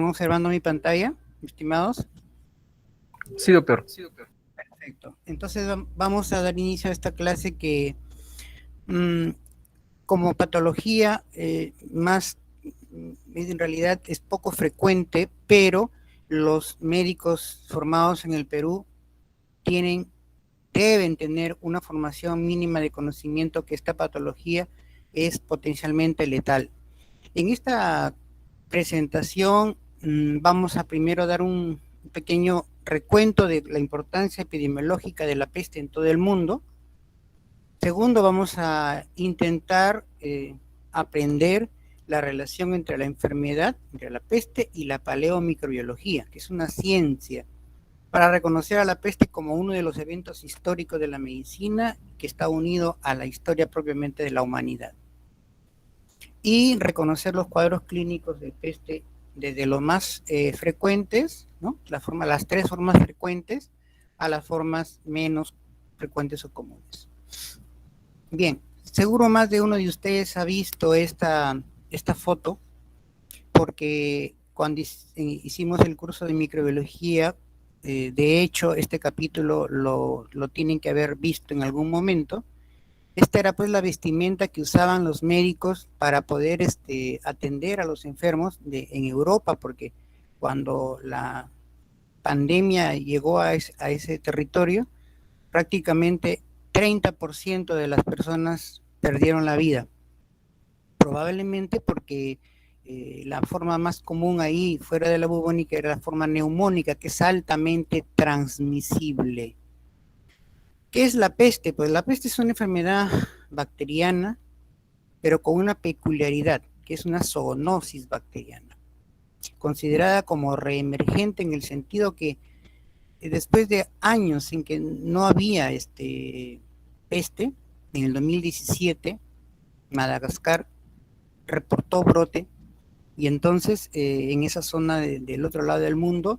¿Están observando mi pantalla, estimados? Sí, doctor. Perfecto. Entonces vamos a dar inicio a esta clase que como patología en realidad es poco frecuente, pero los médicos formados en el Perú deben tener una formación mínima de conocimiento que esta patología es potencialmente letal. En esta presentación vamos a primero dar un pequeño recuento de la importancia epidemiológica de la peste en todo el mundo. Segundo, vamos a intentar aprender la relación entre la enfermedad, entre la peste y la paleomicrobiología, que es una ciencia para reconocer a la peste como uno de los eventos históricos de la medicina que está unido a la historia propiamente de la humanidad. Y reconocer los cuadros clínicos de peste desde los más frecuentes, ¿no? Las tres formas frecuentes a las formas menos frecuentes o comunes. Bien, seguro más de uno de ustedes ha visto esta foto, porque cuando hicimos el curso de microbiología, de hecho, este capítulo lo tienen que haber visto en algún momento. Esta era pues la vestimenta que usaban los médicos para poder atender a los enfermos en Europa, porque cuando la pandemia llegó a ese territorio, prácticamente 30% de las personas perdieron la vida, probablemente porque la forma más común ahí, fuera de la bubónica, era la forma neumónica, que es altamente transmisible. ¿Qué es la peste? Pues la peste es una enfermedad bacteriana, pero con una peculiaridad, que es una zoonosis bacteriana, considerada como reemergente en el sentido que después de años en que no había peste, en el 2017, Madagascar reportó brote, y entonces en esa zona del otro lado del mundo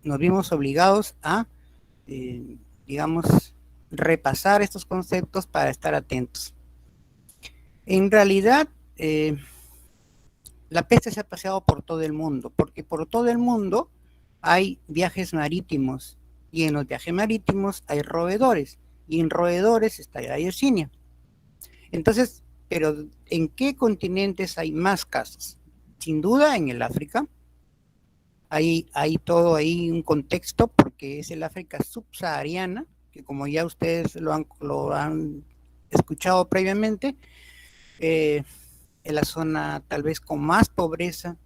nos vimos obligados a, digamos, repasar estos conceptos para estar atentos. En realidad, la peste se ha paseado por todo el mundo, porque por todo el mundo hay viajes marítimos, y en los viajes marítimos hay roedores, y en roedores está la Yersinia. Entonces, pero ¿en qué continentes hay más casos? Sin duda en el África. Hay todo ahí un contexto, porque es el África subsahariana, que como ya ustedes lo han escuchado previamente, es la zona tal vez con más pobreza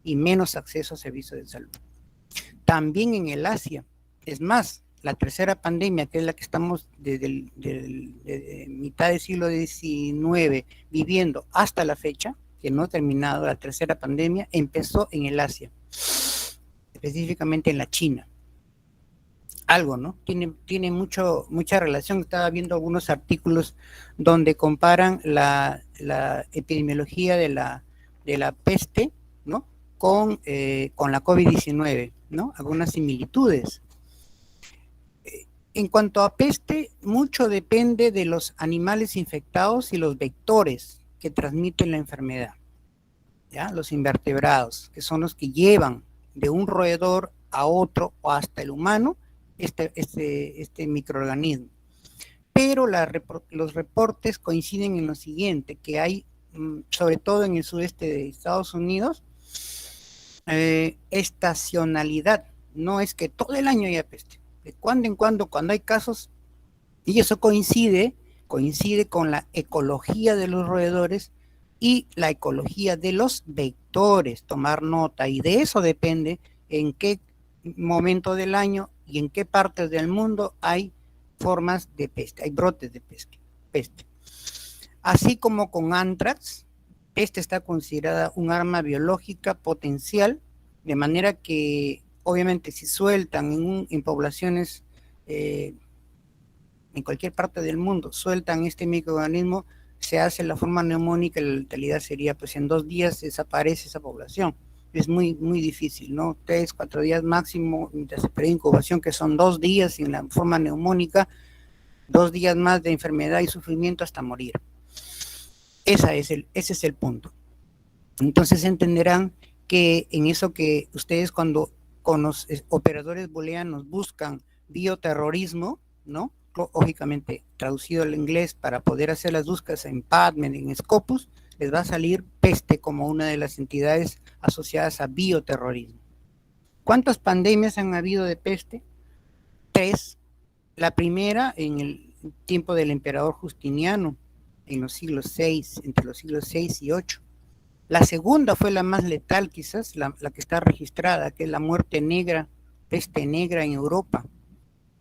y menos acceso a servicios de salud. También en el Asia, es más, la tercera pandemia, que es la que estamos desde mitad del siglo XIX viviendo hasta la fecha, que no ha terminado la tercera pandemia, empezó en el Asia, específicamente en la China. Algo, ¿no? Tiene mucha relación. Estaba viendo algunos artículos donde comparan la epidemiología de la peste, ¿no? Con la COVID-19, ¿no? Algunas similitudes. En cuanto a peste, mucho depende de los animales infectados y los vectores que transmiten la enfermedad, ¿ya? Los invertebrados, que son los que llevan de un roedor a otro o hasta el humano este microorganismo. Pero los reportes coinciden en lo siguiente, que hay, sobre todo en el sudeste de Estados Unidos, estacionalidad. No es que todo el año haya peste. De cuando en cuando hay casos, y eso coincide con la ecología de los roedores y la ecología de los vectores, tomar nota, y de eso depende en qué momento del año y en qué partes del mundo hay formas de peste, hay brotes de peste. Así como con anthrax, esta está considerada un arma biológica potencial, de manera que obviamente si sueltan en poblaciones en cualquier parte del mundo, sueltan este microorganismo, se hace la forma neumónica, la letalidad sería pues en 2 días desaparece esa población. Es muy, muy difícil, ¿no? 3, 4 días máximo, mientras se periodo de incubación, que son 2 días en la forma neumónica, 2 días más de enfermedad y sufrimiento hasta morir. Ese es el punto. Entonces entenderán que en eso que ustedes cuando con los operadores booleanos buscan bioterrorismo, ¿no? Lógicamente, traducido al inglés para poder hacer las búsquedas en PubMed, en Scopus, les va a salir peste como una de las entidades asociadas a bioterrorismo. ¿Cuántas pandemias han habido de peste? 3. La primera en el tiempo del emperador Justiniano, en los siglos 6, entre los siglos 6 y 8. La segunda fue la más letal, quizás, la que está registrada, que es la muerte negra, peste negra en Europa.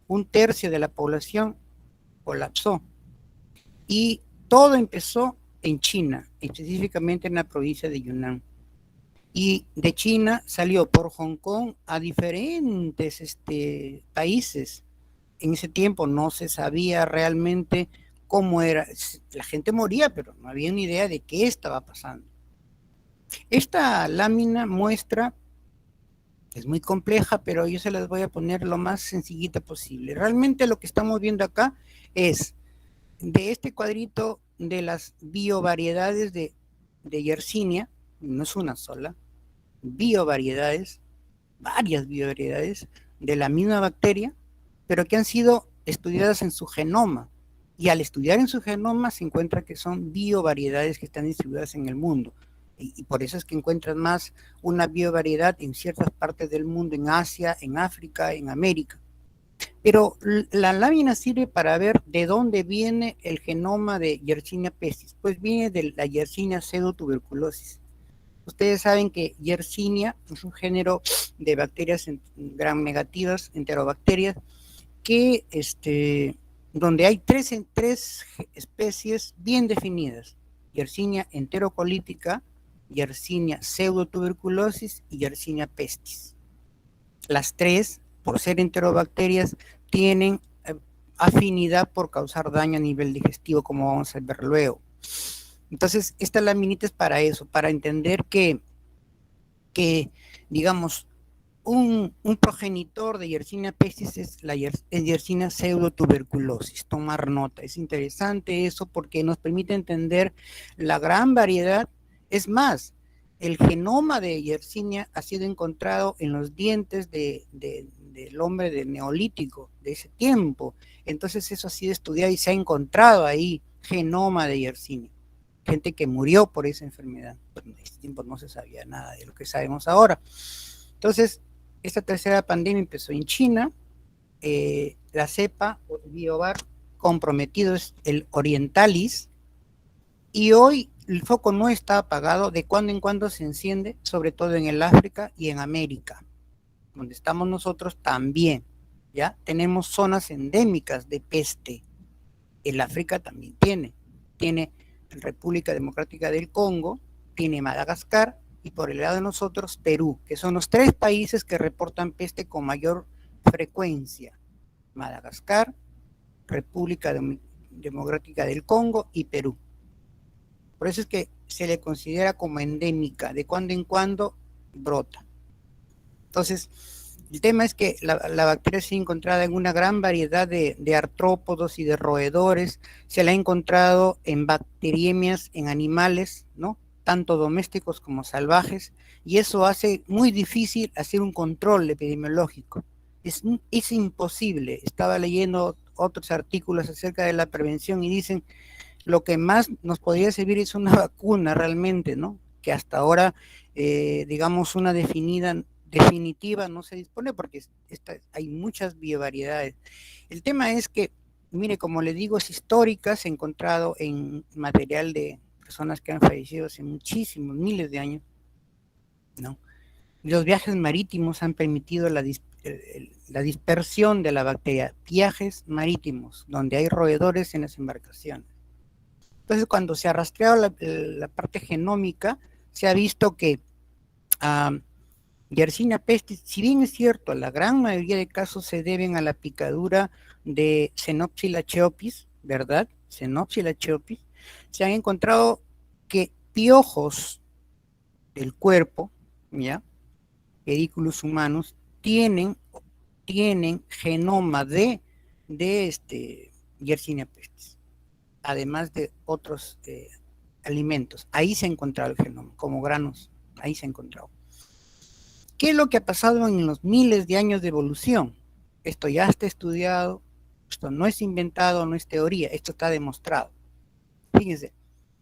1/3 de la población colapsó. Y todo empezó en China, específicamente en la provincia de Yunnan. Y de China salió por Hong Kong a diferentes países. En ese tiempo no se sabía realmente cómo era. La gente moría, pero no había ni idea de qué estaba pasando. Esta lámina muestra, es muy compleja, pero yo se las voy a poner lo más sencillita posible. Realmente lo que estamos viendo acá es de este cuadrito de las biovariedades de Yersinia, no es una sola, biovariedades, varias biovariedades de la misma bacteria, pero que han sido estudiadas en su genoma. Y al estudiar en su genoma se encuentra que son biovariedades que están distribuidas en el mundo. Y por eso es que encuentran más una biovariedad en ciertas partes del mundo, en Asia, en África, en América. Pero la lámina sirve para ver de dónde viene el genoma de Yersinia pestis. Pues viene de la Yersinia pseudotuberculosis. Ustedes saben que Yersinia es un género de bacterias gram negativas, enterobacterias, que donde hay tres especies bien definidas: Yersinia enterocolítica, Yersinia pseudotuberculosis y Yersinia pestis. Las tres, por ser enterobacterias, tienen afinidad por causar daño a nivel digestivo, como vamos a ver luego. Entonces, esta laminita es para eso, para entender que digamos, un progenitor de Yersinia pestis es Yersinia pseudotuberculosis. Tomar nota, es interesante eso porque nos permite entender la gran variedad. Es más, el genoma de Yersinia ha sido encontrado en los dientes del hombre del neolítico, de ese tiempo. Entonces eso ha sido estudiado y se ha encontrado ahí genoma de Yersinia. Gente que murió por esa enfermedad. Pero en ese tiempo no se sabía nada de lo que sabemos ahora. Entonces, esta tercera pandemia empezó en China. La cepa biovar comprometido es el orientalis, y hoy el foco no está apagado, de cuando en cuando se enciende, sobre todo en el África y en América, donde estamos nosotros también. Ya tenemos zonas endémicas de peste. El África también tiene República Democrática del Congo, tiene Madagascar, y por el lado de nosotros Perú, que son los 3 países que reportan peste con mayor frecuencia: Madagascar, República Democrática del Congo y Perú. Por eso es que se le considera como endémica, de cuando en cuando brota. Entonces, el tema es que la bacteria se ha encontrado en una gran variedad de artrópodos y de roedores. Se la ha encontrado en bacteriemias en animales, ¿no? Tanto domésticos como salvajes, y eso hace muy difícil hacer un control epidemiológico. Es imposible. Estaba leyendo otros artículos acerca de la prevención y dicen lo que más nos podría servir es una vacuna realmente, ¿no? Que hasta ahora, digamos, una definitiva no se dispone porque hay muchas biovariedades. El tema es que, mire, como le digo, es histórica, se ha encontrado en material de personas que han fallecido hace muchísimos, miles de años, ¿no? Los viajes marítimos han permitido la dispersión de la bacteria, viajes marítimos, donde hay roedores en las embarcaciones. Entonces, cuando se ha rastreado la parte genómica, se ha visto que Yersinia pestis, si bien es cierto, la gran mayoría de casos se deben a la picadura de Xenopsylla chaopis, ¿verdad? Xenopsylla chaopis, se han encontrado que piojos del cuerpo, ¿ya? Pedículos humanos, tienen genoma de Yersinia pestis, además de otros alimentos. Ahí se ha encontrado el genoma, como granos, ahí se ha encontrado. ¿Qué es lo que ha pasado en los miles de años de evolución? Esto ya está estudiado, esto no es inventado, no es teoría, esto está demostrado. Fíjense,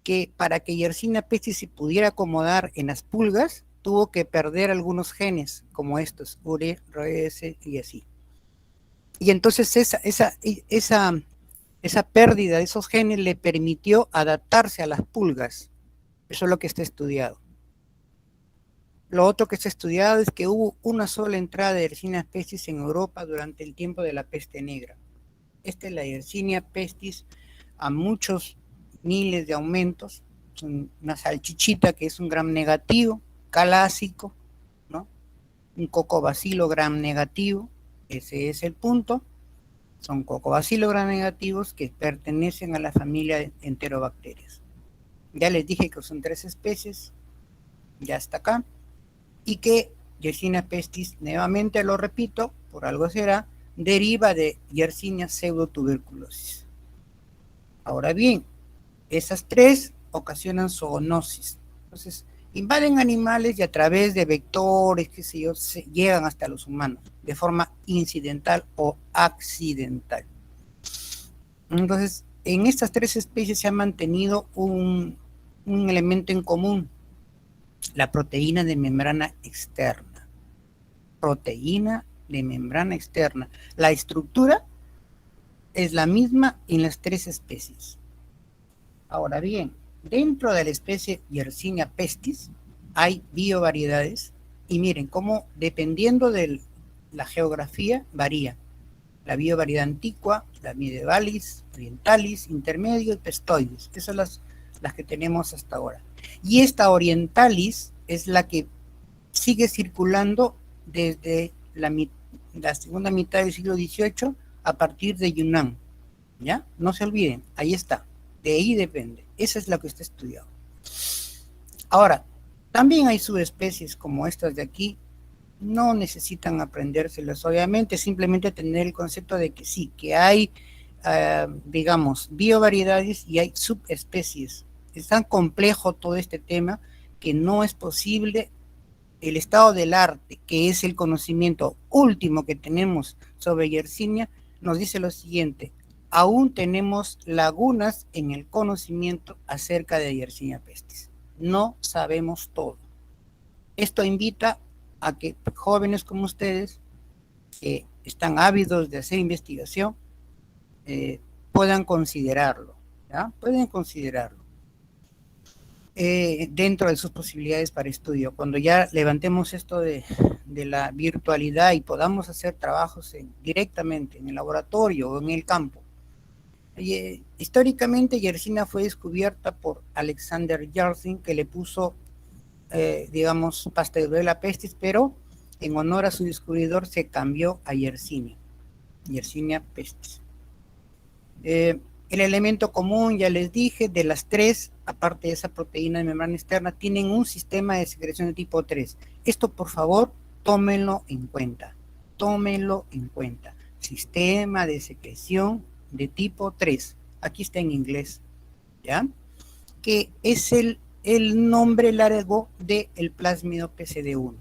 que para que Yersinia pestis se pudiera acomodar en las pulgas, tuvo que perder algunos genes, como estos, URE, RS y así. Y entonces esa pérdida de esos genes le permitió adaptarse a las pulgas. Eso es lo que está estudiado. Lo otro que está estudiado es que hubo una sola entrada de Yersinia pestis en Europa durante el tiempo de la peste negra. Esta es la Yersinia pestis a muchos miles de aumentos, una salchichita que es un gram negativo, calásico, ¿no? Un cocobacilo gram negativo, ese es el punto, son cocobacilo gram negativos que pertenecen a la familia de enterobacterias. Ya les dije que son 3 especies, ya está acá, y que Yersinia pestis, nuevamente lo repito, por algo será, deriva de Yersinia pseudotuberculosis. Ahora bien, esas 3 ocasionan zoonosis. Entonces, invaden animales y a través de vectores, qué sé yo, llegan hasta los humanos, de forma incidental o accidental. Entonces, en estas 3 especies se ha mantenido un elemento en común, la proteína de membrana externa. Proteína de membrana externa. La estructura es la misma en las 3 especies. Ahora bien, dentro de la especie Yersinia pestis hay biovariedades y miren cómo dependiendo de la geografía varía. La biovariedad antigua, la medievalis, orientalis, intermedio y pestoides. Esas son las que tenemos hasta ahora. Y esta orientalis es la que sigue circulando desde la segunda mitad del siglo XVIII a partir de Yunnan. ¿Ya? No se olviden, ahí está. De ahí depende. Esa es la que está estudiado. Ahora, también hay subespecies como estas de aquí. No necesitan aprendérselas, obviamente, simplemente tener el concepto de que sí, que hay, digamos, biovariedades y hay subespecies. Es tan complejo todo este tema que no es posible. El estado del arte, que es el conocimiento último que tenemos sobre Yersinia, nos dice lo siguiente: aún tenemos lagunas en el conocimiento acerca de Yersinia pestis. No sabemos todo. Esto invita a que jóvenes como ustedes, que están ávidos de hacer investigación, puedan considerarlo, ¿ya? Pueden considerarlo dentro de sus posibilidades para estudio. Cuando ya levantemos esto de la virtualidad y podamos hacer trabajos directamente en el laboratorio o en el campo. Históricamente Yersinia fue descubierta por Alexander Yersin, que le puso digamos, Pasteurella pestis, pero en honor a su descubridor se cambió a Yersinia pestis. El elemento común, ya les dije, de las 3, aparte de esa proteína de membrana externa, tienen un sistema de secreción de tipo 3. Esto, por favor, tómenlo en cuenta. Tómenlo en cuenta. Sistema de secreción de tipo 3. Aquí está en inglés, ¿ya? Que es el nombre largo del plásmido PCD1.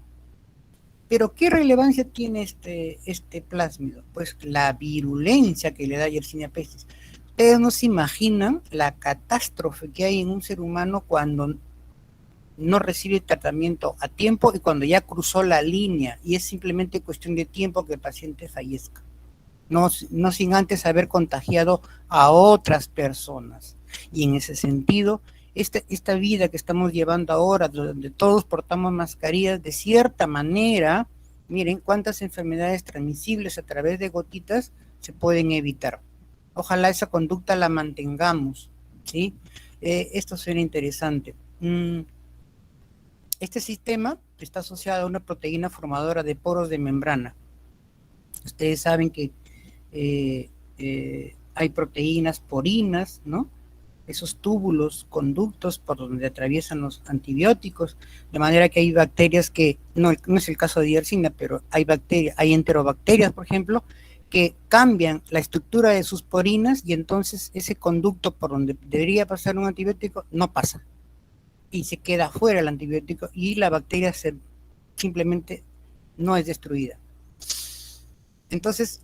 Pero ¿qué relevancia tiene este plásmido? Pues la virulencia que le da Yersinia pestis. Ustedes no se imaginan la catástrofe que hay en un ser humano cuando no recibe tratamiento a tiempo y cuando ya cruzó la línea y es simplemente cuestión de tiempo que el paciente fallezca. No sin antes haber contagiado a otras personas. Y en ese sentido, esta vida que estamos llevando ahora, donde todos portamos mascarillas, de cierta manera, miren cuántas enfermedades transmisibles a través de gotitas se pueden evitar. Ojalá esa conducta la mantengamos, ¿sí? Esto será interesante. Este sistema está asociado a una proteína formadora de poros de membrana. Ustedes saben que hay proteínas porinas, ¿no? Esos túbulos, conductos por donde atraviesan los antibióticos, de manera que hay bacterias que, no es el caso de Yersinia, pero hay enterobacterias, por ejemplo, que cambian la estructura de sus porinas y entonces ese conducto por donde debería pasar un antibiótico no pasa. y se queda fuera el antibiótico y la bacteria simplemente no es destruida. Entonces,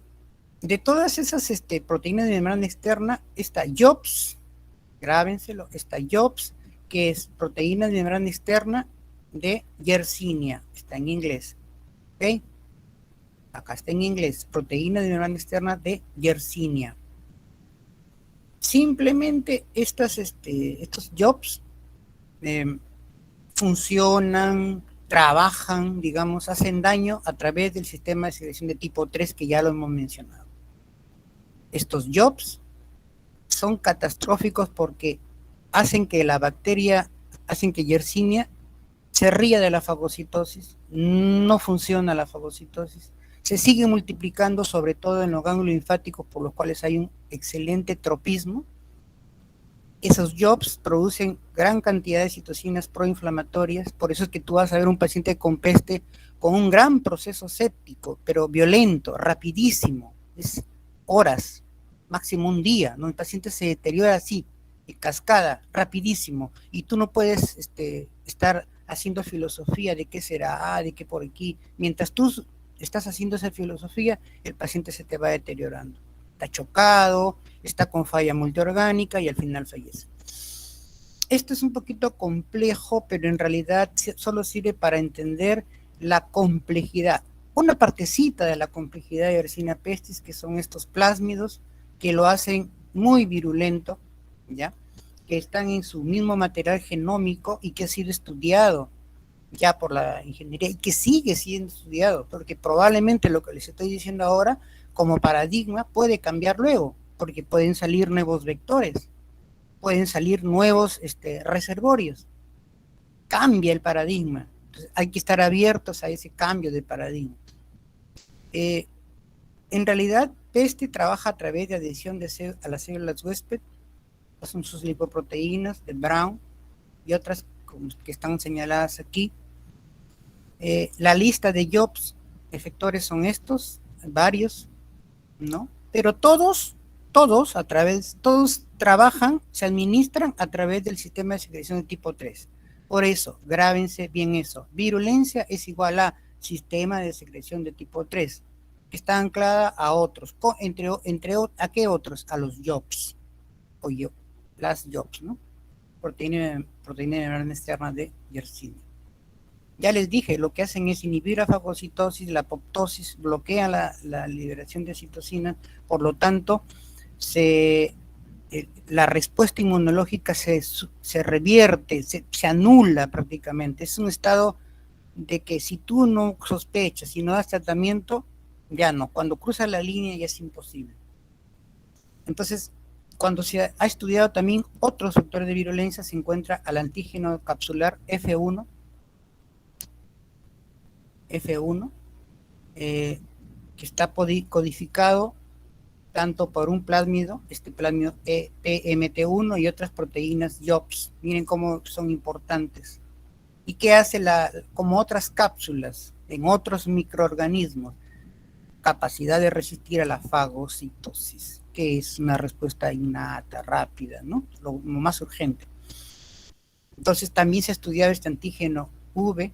de todas esas proteínas de membrana externa, está JOPS, grábenselo, está JOPS, que es proteína de membrana externa de Yersinia, está en inglés, ¿ok? Acá está en inglés, proteína de membrana externa de Yersinia. Simplemente estos JOPS funcionan, trabajan, digamos, hacen daño a través del sistema de secreción de tipo 3 que ya lo hemos mencionado. Estos JOPS son catastróficos porque hacen que la bacteria, hacen que Yersinia se ría de la fagocitosis, no funciona la fagocitosis, se sigue multiplicando sobre todo en los ganglios linfáticos por los cuales hay un excelente tropismo. Esos JOPS producen gran cantidad de citocinas proinflamatorias, por eso es que tú vas a ver un paciente con peste con un gran proceso séptico, pero violento, rapidísimo, es horas, máximo un día, ¿no? El paciente se deteriora así, en cascada, rapidísimo, y tú no puedes estar haciendo filosofía de qué será, de qué por aquí, mientras tú estás haciendo esa filosofía, el paciente se te va deteriorando, está chocado, está con falla multiorgánica y al final fallece. Esto es un poquito complejo, pero en realidad solo sirve para entender la complejidad. Una partecita de la complejidad de Yersinia pestis, que son estos plásmidos, que lo hacen muy virulento, ¿ya? Que están en su mismo material genómico y que ha sido estudiado ya por la ingeniería y que sigue siendo estudiado, porque probablemente lo que les estoy diciendo ahora como paradigma puede cambiar luego, porque pueden salir nuevos vectores, pueden salir nuevos reservorios. Cambia el paradigma. Entonces, hay que estar abiertos a ese cambio de paradigma. En realidad, peste trabaja a través de adhesión a las células huésped, son sus lipoproteínas de Brown y otras que están señaladas aquí. La lista de JOPS efectores son estos, varios, ¿no? Pero todos trabajan, se administran a través del sistema de secreción de tipo 3. Por eso, grábense bien eso. Virulencia es igual a sistema de secreción de tipo 3. Está anclada a otros. ¿A qué otros? A los JOPS. Las JOPS, ¿no? Proteína de membrana externa de Yersinia. Ya les dije, lo que hacen es inhibir la fagocitosis, la apoptosis, bloquean la liberación de citocina, por lo tanto, la respuesta inmunológica se revierte, se anula prácticamente. Es un estado de que si tú no sospechas, si no das tratamiento, ya no. Cuando cruza la línea ya es imposible. Entonces, cuando se ha estudiado también otros factores de virulencia, se encuentra al antígeno capsular F1, que está codificado tanto por un plásmido, plásmido PMT1 y otras proteínas JOPS. Miren cómo son importantes. ¿Y qué hace como otras cápsulas en otros microorganismos? Capacidad de resistir a la fagocitosis, que es una respuesta innata, rápida, ¿no? Lo más urgente. Entonces también se ha estudiado este antígeno V,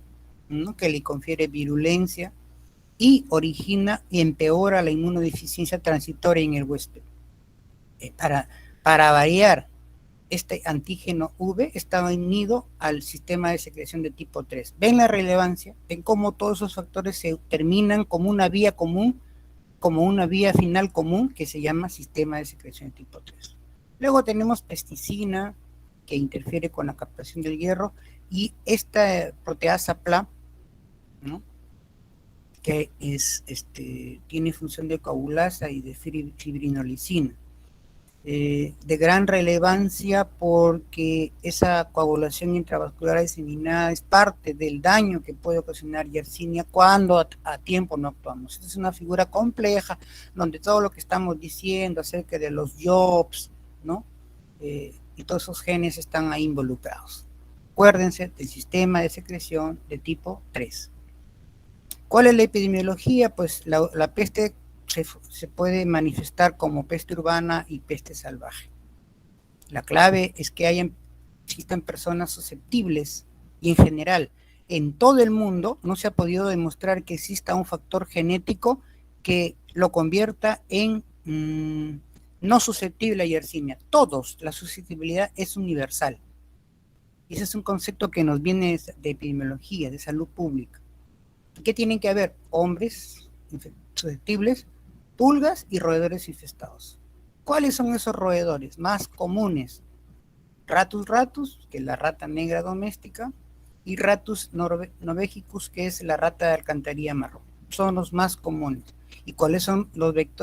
¿no? Que le confiere virulencia y origina y empeora la inmunodeficiencia transitoria en el huésped. Para variar, este antígeno V está unido al sistema de secreción de tipo 3. ¿Ven la relevancia? ¿Ven cómo todos esos factores se terminan como una vía común, como una vía final común que se llama sistema de secreción de tipo 3? Luego tenemos pesticina, que interfiere con la captación del hierro, y esta proteasa PLA, ¿no? Que tiene función de coagulasa y de fibrinolicina. De gran relevancia porque esa coagulación intravascular diseminada es parte del daño que puede ocasionar Yersinia cuando a tiempo no actuamos. Esta es una figura compleja donde todo lo que estamos diciendo acerca de los JOPS, ¿no? Y todos esos genes están ahí involucrados. Acuérdense del sistema de secreción de tipo 3. ¿Cuál es la epidemiología? Pues la peste se puede manifestar como peste urbana y peste salvaje. La clave es que hayan existen personas susceptibles y en general en todo el mundo no se ha podido demostrar que exista un factor genético que lo convierta en no susceptible a Yersinia. Todos, la susceptibilidad es universal. Y ese es un concepto que nos viene de epidemiología, de salud pública. ¿Qué tienen que haber? Hombres susceptibles, pulgas y roedores infestados. ¿Cuáles son esos roedores más comunes? Ratus ratus, que es la rata negra doméstica, y Ratus norvegicus, que es la rata de alcantarilla marrón. Son los más comunes. ¿Y cuáles son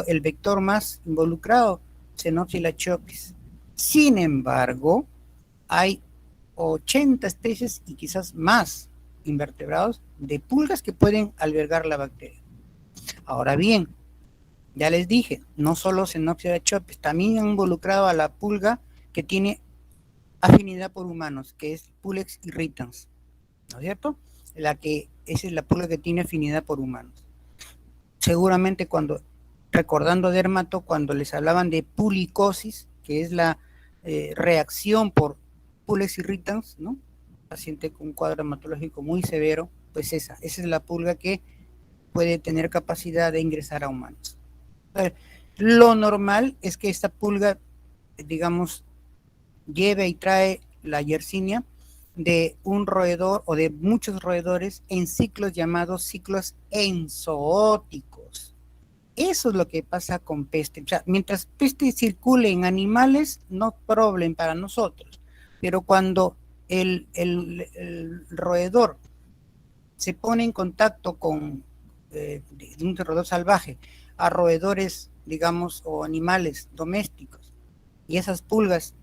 el vector más involucrado? Xenopsylla chopis. Sin embargo, hay 80 especies y quizás más invertebrados de pulgas que pueden albergar la bacteria. Ahora bien, ya les dije, no solo Xenopsylla chopis, también han involucrado a la pulga que tiene afinidad por humanos, que es Pulex irritans, ¿no es cierto? Esa es la pulga que tiene afinidad por humanos. Seguramente recordando Dermato, cuando les hablaban de pulicosis, que es la reacción por Pulex irritans, ¿no? Paciente con un cuadro hematológico muy severo, pues esa es la pulga que puede tener capacidad de ingresar a humanos. Lo normal es que esta pulga, digamos, lleve y trae la Yersinia de un roedor o de muchos roedores en ciclos llamados ciclos enzoóticos. Eso es lo que pasa con peste. O sea, mientras peste circule en animales, no problema para nosotros. Pero cuando el roedor se pone en contacto con de un roedor salvaje a roedores, digamos, o animales domésticos, y esas pulgas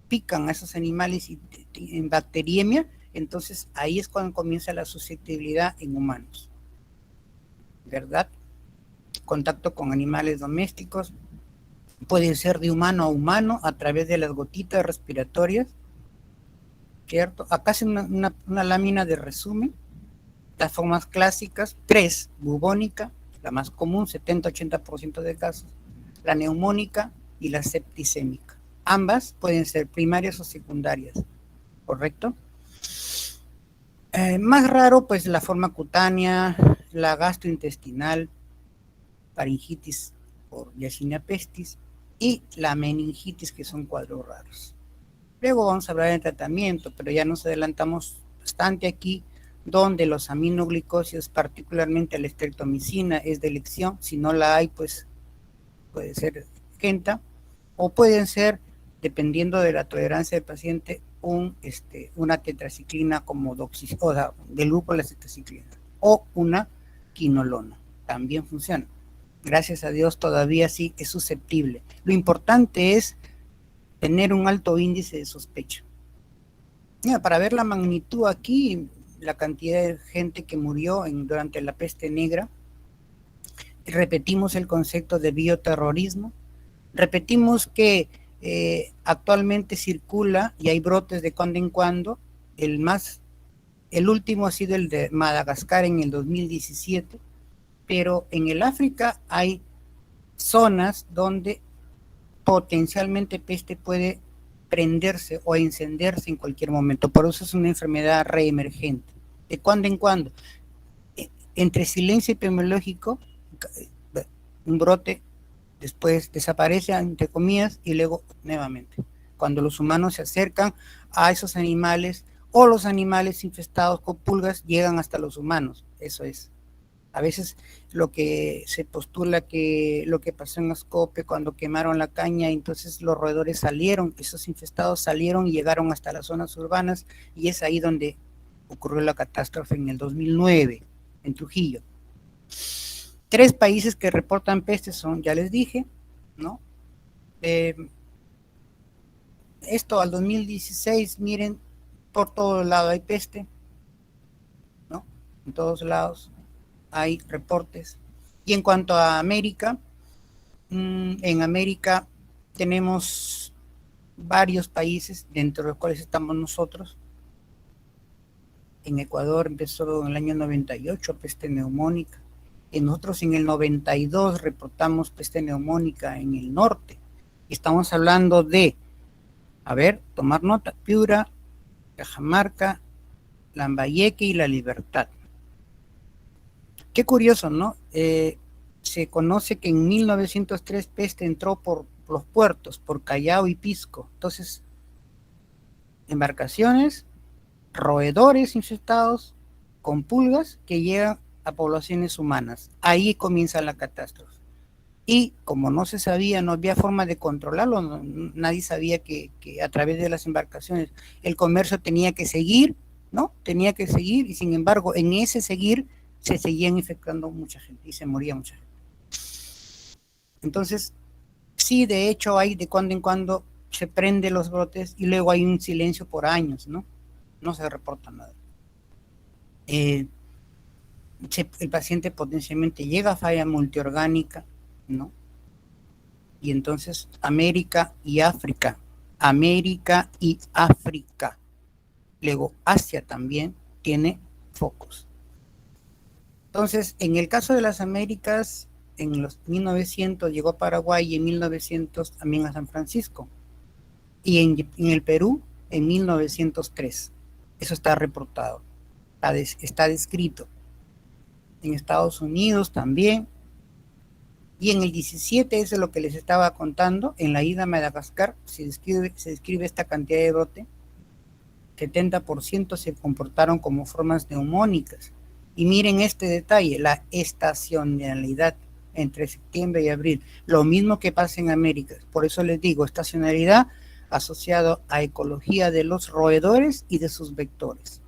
pican a esos animales en bacteriemia, entonces ahí es cuando comienza la susceptibilidad en humanos, ¿verdad? Contacto con animales domésticos, puede ser de humano a humano a través de las gotitas respiratorias, ¿cierto? Acá es una lámina de resumen, las formas clásicas: 3, bubónica, la más común, 70-80% de casos, la neumónica y la septicémica. Ambas pueden ser primarias o secundarias, ¿correcto? Más raro, pues la forma cutánea, la gastrointestinal, faringitis por Yersinia pestis y la meningitis, que son cuadros raros. Luego vamos a hablar de tratamiento, pero ya nos adelantamos bastante aquí, donde los aminoglicosidos, particularmente la streptomicina, es de elección. Si no la hay, pues puede ser Kenta, o pueden ser, dependiendo de la tolerancia del paciente, una tetraciclina como del grupo de la tetraciclina, o una quinolona, también funciona. Gracias a Dios todavía sí es susceptible. Lo importante es tener un alto índice de sospecha. Mira, para ver la magnitud aquí, la cantidad de gente que murió durante la peste negra, repetimos el concepto de bioterrorismo, repetimos que actualmente circula y hay brotes de cuando en cuando. El último ha sido el de Madagascar en el 2017, pero en el África hay zonas donde potencialmente peste puede prenderse o encenderse en cualquier momento. Por eso es una enfermedad reemergente. De cuando en cuando, entre silencio epidemiológico, un brote después desaparece, entre comillas, y luego nuevamente. Cuando los humanos se acercan a esos animales, o los animales infestados con pulgas llegan hasta los humanos. Eso es. A veces lo que se postula que lo que pasó en Ascope cuando quemaron la caña, entonces los roedores salieron, esos infestados salieron y llegaron hasta las zonas urbanas, y es ahí donde ocurrió la catástrofe en el 2009, en Trujillo. 3 países que reportan peste son, ya les dije, ¿no? Esto al 2016, miren, por todo lado hay peste, ¿no? En todos lados hay reportes. Y en cuanto a América, en América tenemos varios países, dentro de los cuales estamos nosotros. En Ecuador empezó en el año 98 peste neumónica. Nosotros en el 92 reportamos peste neumónica en el norte. Estamos hablando de A ver, tomar nota: Piura, Cajamarca, Lambayeque y La Libertad. Qué curioso, ¿no? Se conoce que en 1903 peste entró por los puertos, por Callao y Pisco. Entonces, embarcaciones, roedores infectados con pulgas que llegan a poblaciones humanas. Ahí comienza la catástrofe. Y como no se sabía, no había forma de controlarlo, nadie sabía que a través de las embarcaciones el comercio tenía que seguir, ¿no? Tenía que seguir, y sin embargo, en ese seguir se seguían infectando mucha gente y se moría mucha gente. Entonces, sí, de hecho, hay de cuando en cuando se prende los brotes y luego hay un silencio por años, ¿no? No se reporta nada. El paciente potencialmente llega a falla multiorgánica, ¿no? Y entonces América y África, luego Asia también tiene focos. Entonces, en el caso de las Américas, en los 1900 llegó a Paraguay y en 1900 también a San Francisco. Y en el Perú, en 1903. Eso está reportado, está descrito. En Estados Unidos también. Y en el 17, eso es lo que les estaba contando, en la ida a Madagascar se describe esta cantidad de brote. 70% se comportaron como formas neumónicas. Y miren este detalle, la estacionalidad entre septiembre y abril. Lo mismo que pasa en América. Por eso les digo, estacionalidad asociado a ecología de los roedores y de sus vectores.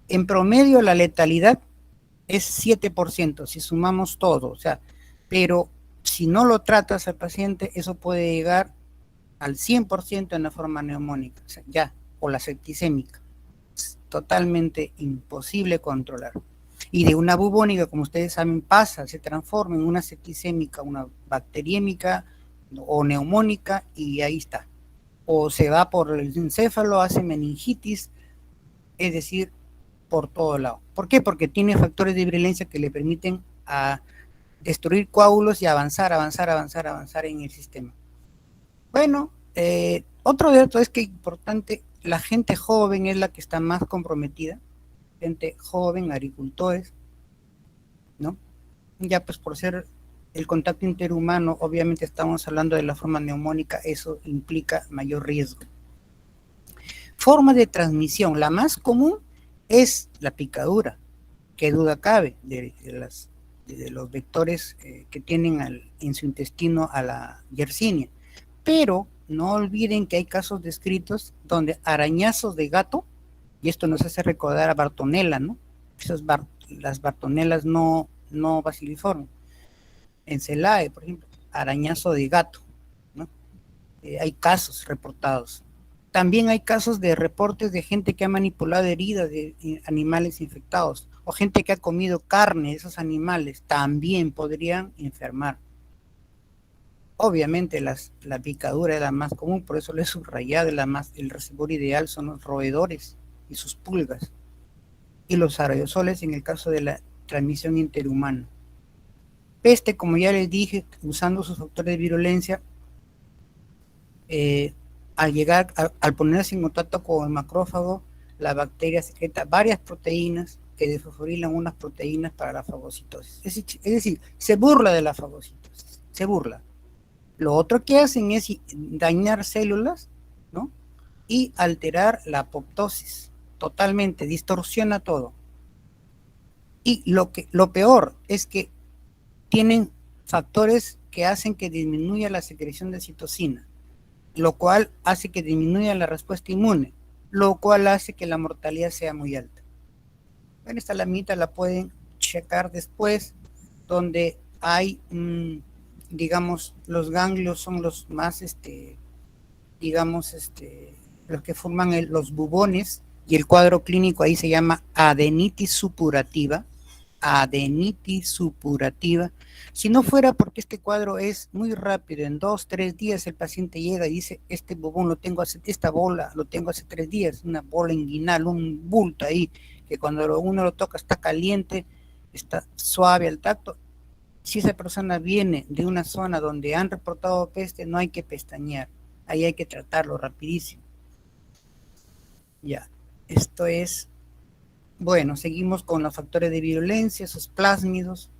En promedio, la letalidad es 7%, si sumamos todo, o sea, pero si no lo tratas al paciente, eso puede llegar al 100% en la forma neumónica, o sea, ya, o la septicémica. Es totalmente imposible controlar. Y de una bubónica, como ustedes saben, pasa, se transforma en una septicémica, una bacteriémica o neumónica, y ahí está. O se va por el encéfalo, hace meningitis, es decir, por todo lado. ¿Por qué? Porque tiene factores de virulencia que le permiten a destruir coágulos y avanzar en el sistema. Bueno, otro dato es que importante, la gente joven es la que está más comprometida, gente joven, agricultores, ¿no? Ya pues por ser el contacto interhumano, obviamente estamos hablando de la forma neumónica, eso implica mayor riesgo. Forma de transmisión, la más común es la picadura, que duda cabe, de los vectores que tienen en su intestino a la Yersinia. Pero no olviden que hay casos descritos donde arañazos de gato, y esto nos hace recordar a Bartonella, ¿no? Las Bartonellas no baciliformes. En Celae, por ejemplo, arañazo de gato, ¿no? Hay casos reportados. También hay casos de reportes de gente que ha manipulado heridas de animales infectados o gente que ha comido carne de esos animales, también podrían enfermar. Obviamente la picadura es la más común, por eso lo he subrayado, el reservorio ideal son los roedores y sus pulgas, y los aerosoles en el caso de la transmisión interhumana. Peste, como ya les dije, usando sus factores de virulencia, al ponerse en contacto con el macrófago, la bacteria secreta varias proteínas que desfosforilan unas proteínas para la fagocitosis. Es decir, se burla de la fagocitosis, se burla. Lo otro que hacen es dañar células, ¿no? Y alterar la apoptosis, totalmente, distorsiona todo. Y lo peor es que tienen factores que hacen que disminuya la secreción de citocina, lo cual hace que disminuya la respuesta inmune, lo cual hace que la mortalidad sea muy alta. Bueno, esta lamita la pueden checar después, donde hay, digamos, los ganglios son los más, los que forman los bubones, y el cuadro clínico ahí se llama adenitis supurativa. Si no fuera porque este cuadro es muy rápido, en 2-3 días el paciente llega y dice, este bubón esta bola lo tengo hace 3 días, una bola inguinal, un bulto ahí, que cuando uno lo toca está caliente, está suave al tacto. Si esa persona viene de una zona donde han reportado peste, no hay que pestañear, ahí hay que tratarlo rapidísimo. Ya, esto es, bueno, seguimos con los factores de virulencia, esos plásmidos.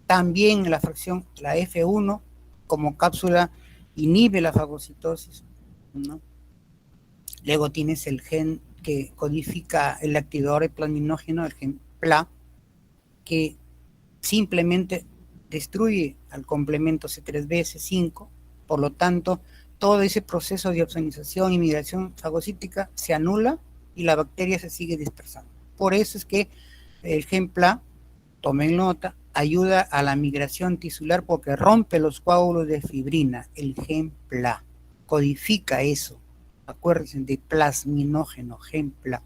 También la fracción, la F1, como cápsula, inhibe la fagocitosis, ¿no? Luego tienes el gen que codifica el activador plasminógeno, el gen PLA, que simplemente destruye al complemento C3b, C5, por lo tanto, todo ese proceso de opsonización y migración fagocítica se anula y la bacteria se sigue dispersando. Por eso es que el gen PLA, tomen nota, ayuda a la migración tisular porque rompe los coágulos de fibrina, el gen PLA, codifica eso. Acuérdense de plasminógeno, gen PLA.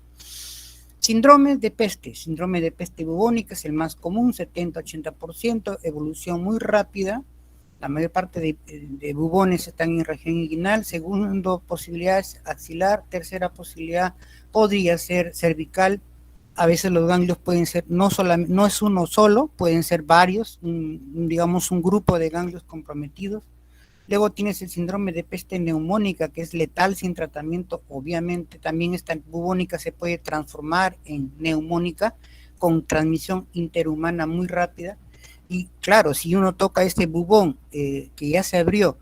Síndrome de peste bubónica es el más común, 70-80%, evolución muy rápida. La mayor parte de bubones están en región inguinal. Segundo posibilidad es axilar. Tercera posibilidad podría ser cervical. A veces los ganglios pueden ser, no es uno solo, pueden ser varios, digamos un grupo de ganglios comprometidos. Luego tienes el síndrome de peste neumónica, que es letal sin tratamiento. Obviamente también esta bubónica se puede transformar en neumónica con transmisión interhumana muy rápida. Y claro, si uno toca este bubón que ya se abrió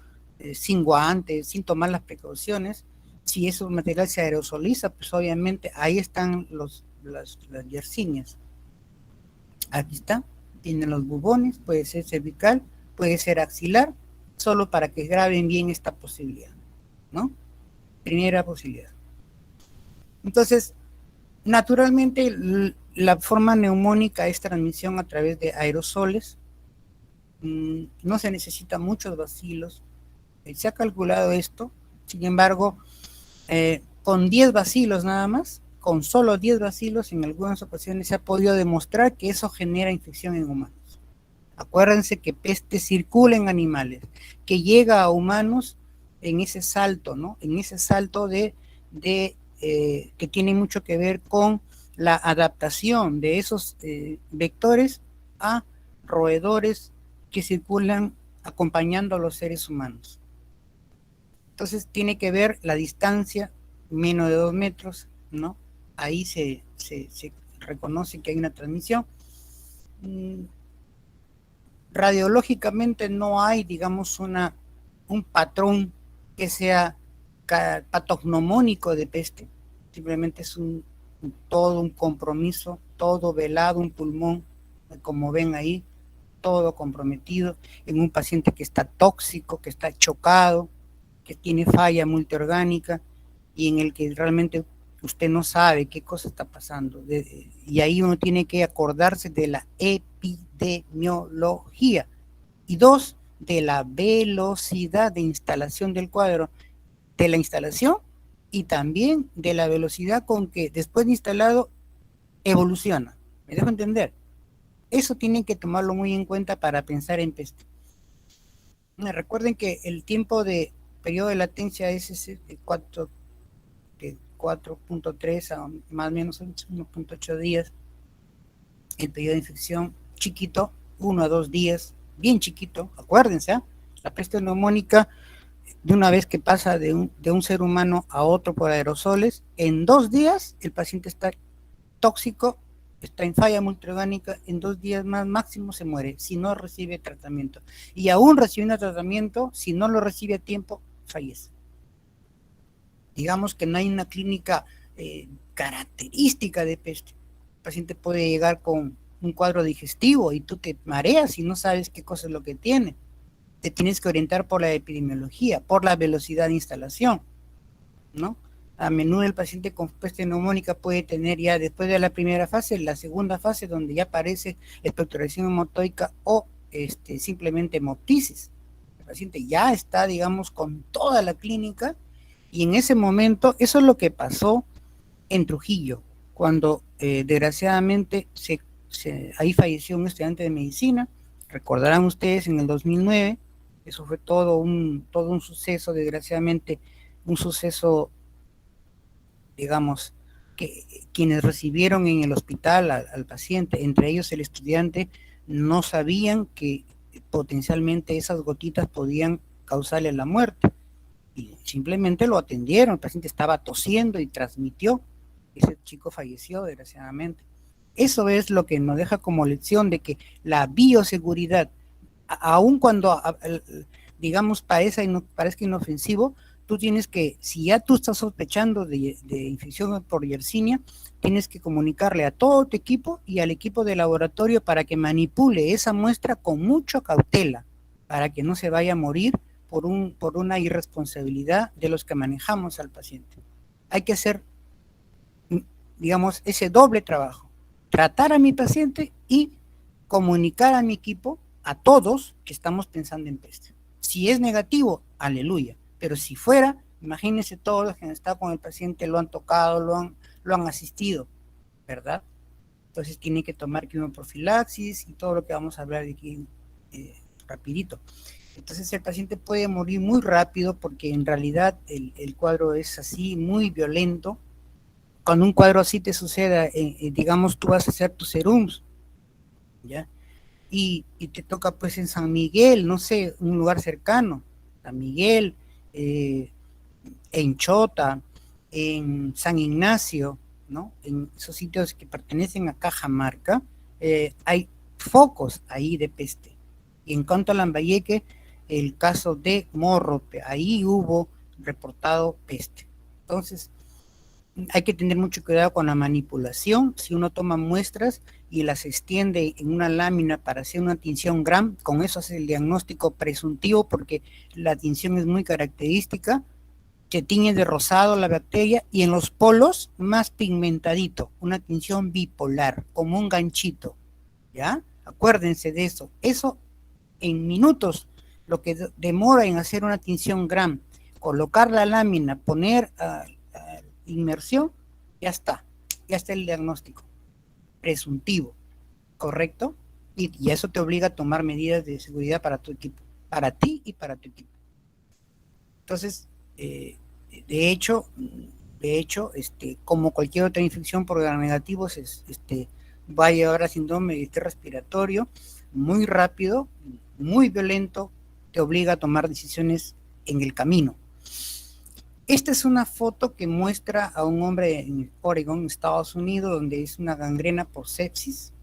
sin guantes, sin tomar las precauciones, si ese material se aerosoliza, pues obviamente ahí están las yersinias. Aquí está, tienen los bubones, puede ser cervical, puede ser axilar, solo para que graben bien esta posibilidad, ¿no? Primera posibilidad. Entonces, naturalmente, la forma neumónica es transmisión a través de aerosoles. No se necesitan muchos bacilos. Se ha calculado esto, sin embargo, con 10 bacilos nada más, con solo 10 bacilos, en algunas ocasiones se ha podido demostrar que eso genera infección en humanos. Acuérdense que peste circula en animales, que llega a humanos en ese salto, ¿no? En ese salto que tiene mucho que ver con la adaptación de esos vectores a roedores que circulan acompañando a los seres humanos. Entonces tiene que ver la distancia, menos de 2 metros, ¿no? Ahí se reconoce que hay una transmisión. Radiológicamente no hay, digamos, un patrón que sea patognomónico de peste, simplemente es todo un compromiso, todo velado, un pulmón, como ven ahí, todo comprometido, en un paciente que está tóxico, que está chocado, que tiene falla multiorgánica y en el que realmente usted no sabe qué cosa está pasando. Y ahí uno tiene que acordarse de la epidemiología. Y 2, de la velocidad de instalación del cuadro, de la instalación y también de la velocidad con que después de instalado evoluciona. ¿Me dejo entender? Eso tienen que tomarlo muy en cuenta para pensar en peste. Recuerden que el tiempo de periodo de latencia es ese de 4.3 a más o menos 1.8 días. El periodo de infección chiquito, 1 a 2 días, bien chiquito, acuérdense, ¿eh? La peste neumónica, de una vez que pasa de un ser humano a otro por aerosoles, en 2 días el paciente está tóxico, está en falla multiorgánica, en 2 días más máximo se muere si no recibe tratamiento. Y aún recibiendo tratamiento, si no lo recibe a tiempo, fallece. Digamos que no hay una clínica característica de peste. El paciente puede llegar con un cuadro digestivo y tú te mareas y no sabes qué cosa es lo que tiene. Te tienes que orientar por la epidemiología, por la velocidad de instalación, ¿no? A menudo el paciente con peste neumónica puede tener ya después de la primera fase, la segunda fase donde ya aparece expectoración hematoica o simplemente hemoptisis. El paciente ya está, digamos, con toda la clínica y en ese momento, eso es lo que pasó en Trujillo, cuando desgraciadamente ahí falleció un estudiante de medicina. Recordarán ustedes en el 2009, eso fue todo un suceso, desgraciadamente, un suceso, digamos, que quienes recibieron en el hospital al paciente, entre ellos el estudiante, no sabían que potencialmente esas gotitas podían causarle la muerte. y simplemente lo atendieron. El paciente estaba tosiendo y transmitió. Ese chico falleció, desgraciadamente. Eso es lo que nos deja como lección de que la bioseguridad, aun cuando, digamos, parezca inofensivo, tú tienes que, si ya tú estás sospechando de infección por Yersinia, tienes que comunicarle a todo tu equipo y al equipo de laboratorio para que manipule esa muestra con mucha cautela, para que no se vaya a morir por una irresponsabilidad de los que manejamos al paciente. Hay que hacer, digamos, ese doble trabajo, tratar a mi paciente y comunicar a mi equipo, a todos, que estamos pensando en peste. Si es negativo, aleluya, pero si fuera, imagínense todos los que han estado con el paciente, lo han tocado, lo han asistido, ¿verdad? Entonces tiene que tomar quimioprofilaxis y todo lo que vamos a hablar de aquí rapidito. Entonces el paciente puede morir muy rápido porque en realidad el cuadro es así, muy violento. Cuando un cuadro así te suceda, digamos, tú vas a hacer tus serums, ¿ya? Y te toca pues en San Miguel, no sé, un lugar cercano, San Miguel, en Chota, en San Ignacio, ¿no? En esos sitios que pertenecen a Cajamarca, hay focos ahí de peste. Y en cuanto a Lambayeque, el caso de Morro, ahí hubo reportado peste. Entonces, hay que tener mucho cuidado con la manipulación. Si uno toma muestras y las extiende en una lámina para hacer una tinción Gram, con eso hace el diagnóstico presuntivo porque la tinción es muy característica, que tiñe de rosado la bacteria y en los polos más pigmentadito, una tinción bipolar, como un ganchito, ¿ya? Acuérdense de eso. Eso en minutos, lo que demora en hacer una tinción Gram, colocar la lámina, poner inmersión, ya está el diagnóstico presuntivo, ¿correcto? Y eso te obliga a tomar medidas de seguridad para tu equipo, para ti y para tu equipo. Entonces, de hecho, como cualquier otra infección por gram negativos, va a llevar a síndrome de distrés respiratorio muy rápido, muy violento, te obliga a tomar decisiones en el camino. Esta es una foto que muestra a un hombre en Oregon, Estados Unidos, donde es una gangrena por sepsis,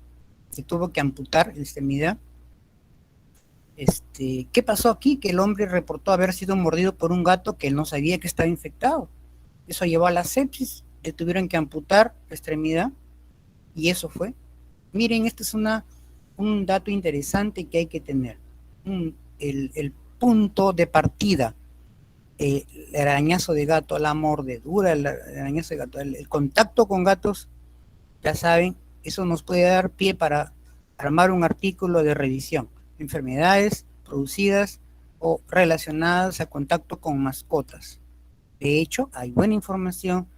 se tuvo que amputar la extremidad. ¿Qué pasó aquí? Que el hombre reportó haber sido mordido por un gato que él no sabía que estaba infectado. Eso llevó a la sepsis, le tuvieron que amputar la extremidad y eso fue. Miren, este es un dato interesante que hay que tener. El punto de partida, el arañazo de gato, la mordedura, el arañazo de gato, el contacto con gatos, ya saben, eso nos puede dar pie para armar un artículo de revisión. Enfermedades producidas o relacionadas a contacto con mascotas. De hecho, hay buena información.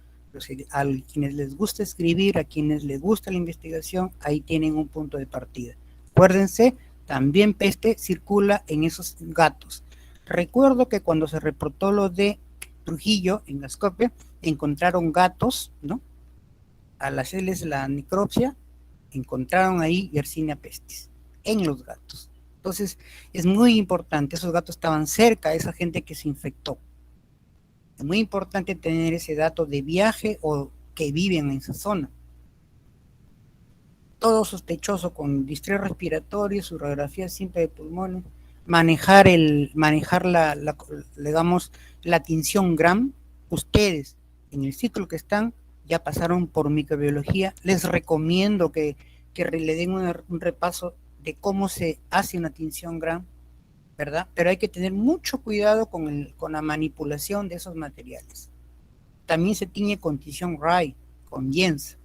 A quienes les gusta escribir, a quienes les gusta la investigación, ahí tienen un punto de partida. Acuérdense, también peste circula en esos gatos. Recuerdo que cuando se reportó lo de Trujillo en la Scopia, encontraron gatos, ¿no? Al hacerles la necropsia, encontraron ahí Yersinia pestis en los gatos. Entonces, es muy importante, esos gatos estaban cerca de esa gente que se infectó. Es muy importante tener ese dato de viaje o que viven en esa zona. Todo sospechoso con distrés respiratorio, su radiografía simple de pulmones, manejar digamos, la tinción Gram. Ustedes, en el ciclo que están, ya pasaron por microbiología. Les recomiendo que le den un repaso de cómo se hace una tinción Gram, ¿verdad? Pero hay que tener mucho cuidado con la manipulación de esos materiales. También se tiñe con tinción Rai, con Jens,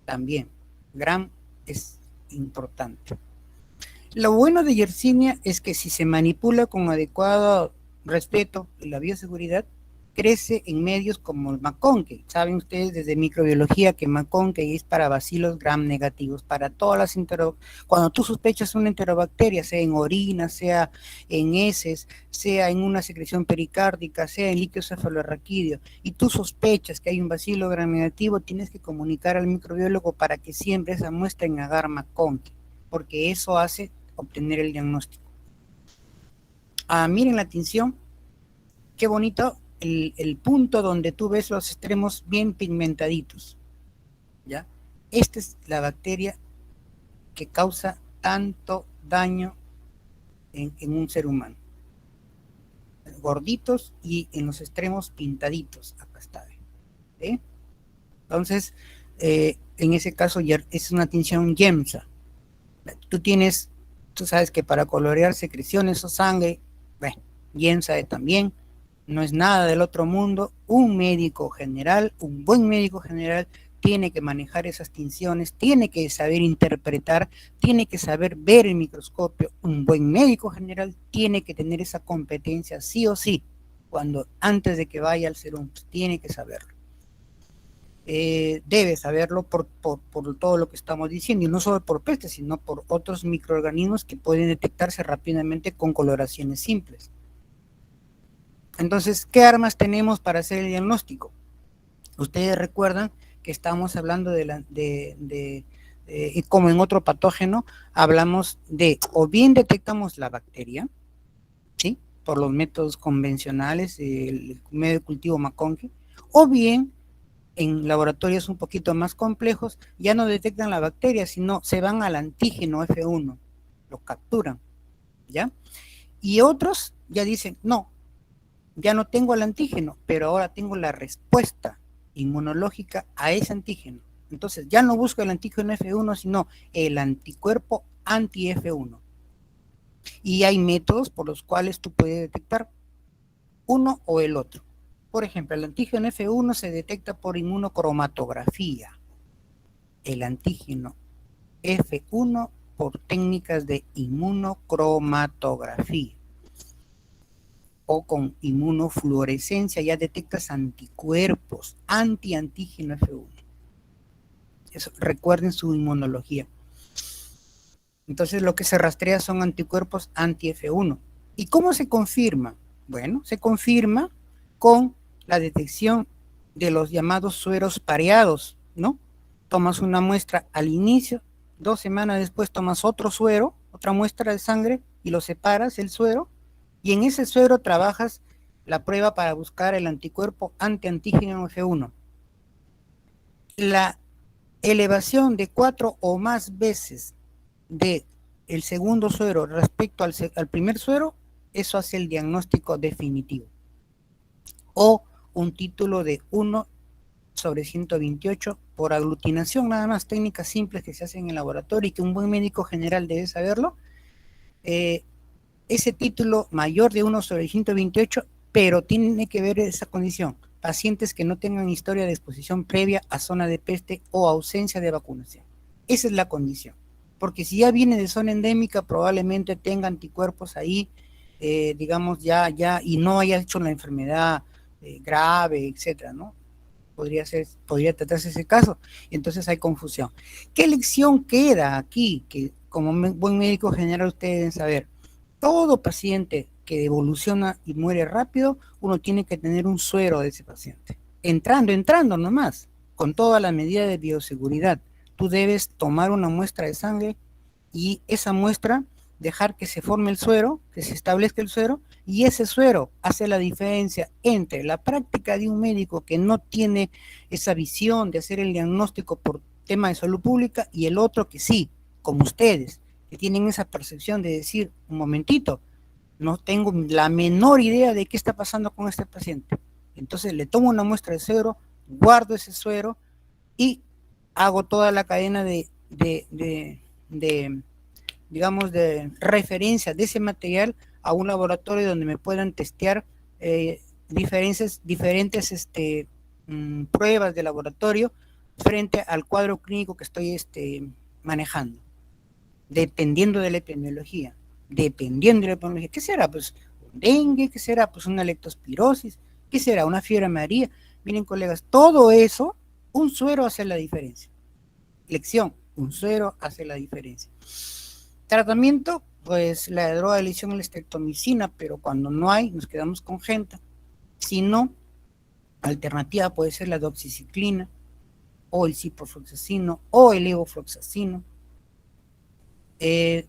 también. Gram es importante. Lo bueno de Yersinia es que si se manipula con adecuado respeto y la bioseguridad, crece en medios como el McConkey. Saben ustedes desde microbiología que McConkey es para bacilos gram negativos, para todas las cuando tú sospechas una enterobacteria, sea en orina, sea en heces, sea en una secreción pericárdica, sea en líquido cefalorraquídeo, y tú sospechas que hay un bacilo gram negativo, tienes que comunicar al microbiólogo para que siempre esa muestra en agar McConkey, porque eso hace obtener el diagnóstico. Miren la tinción. qué bonito el punto donde tú ves los extremos bien pigmentaditos, ¿ya? Esta es la bacteria que causa tanto daño en un ser humano. Gorditos y en los extremos pintaditos, acá está. ¿Sí? Entonces, en ese caso ya es una tinción YEMSA. Tú sabes que para colorear secreciones o sangre, bueno, YEMSA también, no es nada del otro mundo. Un médico general, un buen médico general, tiene que manejar esas tinciones, tiene que saber interpretar, tiene que saber ver el microscopio. Un buen médico general tiene que tener esa competencia sí o sí, antes de que vaya al serum, pues, tiene que saberlo. Debe saberlo por todo lo que estamos diciendo, y no solo por peste, sino por otros microorganismos que pueden detectarse rápidamente con coloraciones simples. Entonces, ¿qué armas tenemos para hacer el diagnóstico? Ustedes recuerdan que estamos hablando como en otro patógeno, hablamos de, o bien detectamos la bacteria, ¿sí? Por los métodos convencionales, el medio de cultivo McConkey, o bien en laboratorios un poquito más complejos, ya no detectan la bacteria, sino se van al antígeno F1, lo capturan, ¿ya? Y otros ya dicen, no, ya no tengo el antígeno, pero ahora tengo la respuesta inmunológica a ese antígeno. Entonces ya no busco el antígeno F1, sino el anticuerpo anti-F1. Y hay métodos por los cuales tú puedes detectar uno o el otro. Por ejemplo, el antígeno F1 se detecta por inmunocromatografía. El antígeno F1 por técnicas de inmunocromatografía. O con inmunofluorescencia ya detectas anticuerpos, antígeno F1. Eso, recuerden su inmunología. Entonces lo que se rastrea son anticuerpos anti-F1. ¿Y cómo se confirma? Bueno, se confirma con la detección de los llamados sueros pareados, ¿no? Tomas una muestra al inicio, 2 semanas después tomas otro suero, otra muestra de sangre y lo separas, el suero, y en ese suero trabajas la prueba para buscar el anticuerpo anti-antígeno F1. La elevación de 4 o más veces de el segundo suero respecto al primer suero, eso hace el diagnóstico definitivo. O un título de 1/128 por aglutinación, nada más, técnicas simples que se hacen en el laboratorio y que un buen médico general debe saberlo. Ese título mayor de 1/128, pero tiene que ver esa condición, pacientes que no tengan historia de exposición previa a zona de peste o ausencia de vacunación. Esa es la condición, porque si ya viene de zona endémica, probablemente tenga anticuerpos ahí, digamos, ya, y no haya hecho la enfermedad grave, etcétera, ¿no? Podría tratarse ese caso, y entonces hay confusión. ¿Qué lección queda aquí? Que como buen médico general ustedes deben saber, todo paciente que evoluciona y muere rápido, uno tiene que tener un suero de ese paciente. Entrando nomás, con toda la medida de bioseguridad. Tú debes tomar una muestra de sangre y esa muestra dejar que se forme el suero, que se establezca el suero, y ese suero hace la diferencia entre la práctica de un médico que no tiene esa visión de hacer el diagnóstico por tema de salud pública y el otro que sí, como ustedes, que tienen esa percepción de decir, un momentito, no tengo la menor idea de qué está pasando con este paciente. Entonces le tomo una muestra de suero, guardo ese suero y hago toda la cadena digamos, de referencia de ese material a un laboratorio donde me puedan testear diferentes pruebas de laboratorio frente al cuadro clínico que estoy manejando, dependiendo de la epidemiología. ¿Qué será? Pues un dengue, ¿qué será? Pues una leptospirosis, ¿qué será? Una fiebre amarilla. Miren, colegas, todo eso, un suero hace la diferencia. Lección, un suero hace la diferencia. Tratamiento, pues la droga de elección es la estreptomicina, pero cuando no hay, nos quedamos con genta. Si no, alternativa puede ser la doxiciclina, o el ciprofloxacino, o el levofloxacino. De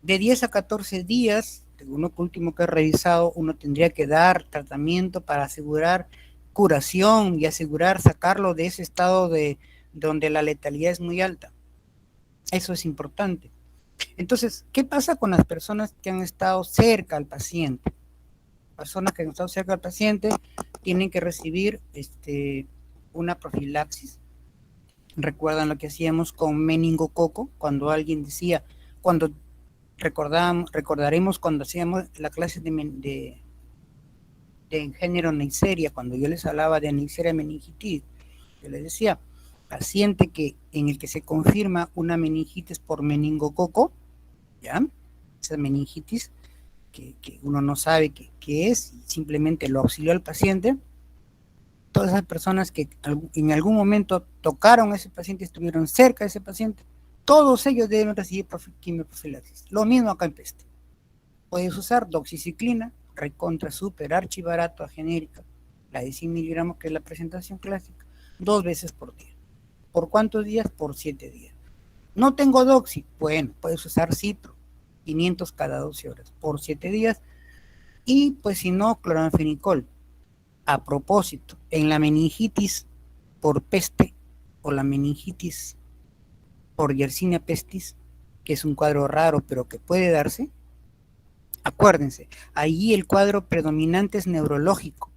10 a 14 días según lo último que he revisado, uno tendría que dar tratamiento para asegurar curación y asegurar sacarlo de ese estado de donde la letalidad es muy alta. Eso es importante. Entonces, ¿qué pasa con las personas que han estado cerca al paciente? Personas que han estado cerca al paciente tienen que recibir una profilaxis. Recuerdan lo que hacíamos con meningococo, cuando alguien decía, cuando recordaremos cuando hacíamos la clase de género Neisseria, cuando yo les hablaba de Neisseria meningitis, yo les decía, paciente en el que se confirma una meningitis por meningococo, ¿ya? Esa meningitis que uno no sabe qué es, simplemente lo auxilió al paciente. Todas esas personas que en algún momento tocaron a ese paciente, estuvieron cerca de ese paciente, todos ellos deben recibir quimioprofilaxis. Lo mismo acá en peste. Puedes usar doxiciclina, recontra super archibarato, genérica, la de 100 miligramos, que es la presentación clásica, 2 veces por día. ¿Por cuántos días? Por 7 días. No tengo doxi, bueno, puedes usar cipro, 500 cada 12 horas, por 7 días, y pues si no, cloranfenicol. A propósito, en la meningitis por peste o la meningitis por Yersinia pestis, que es un cuadro raro pero que puede darse, acuérdense, allí el cuadro predominante es neurológico.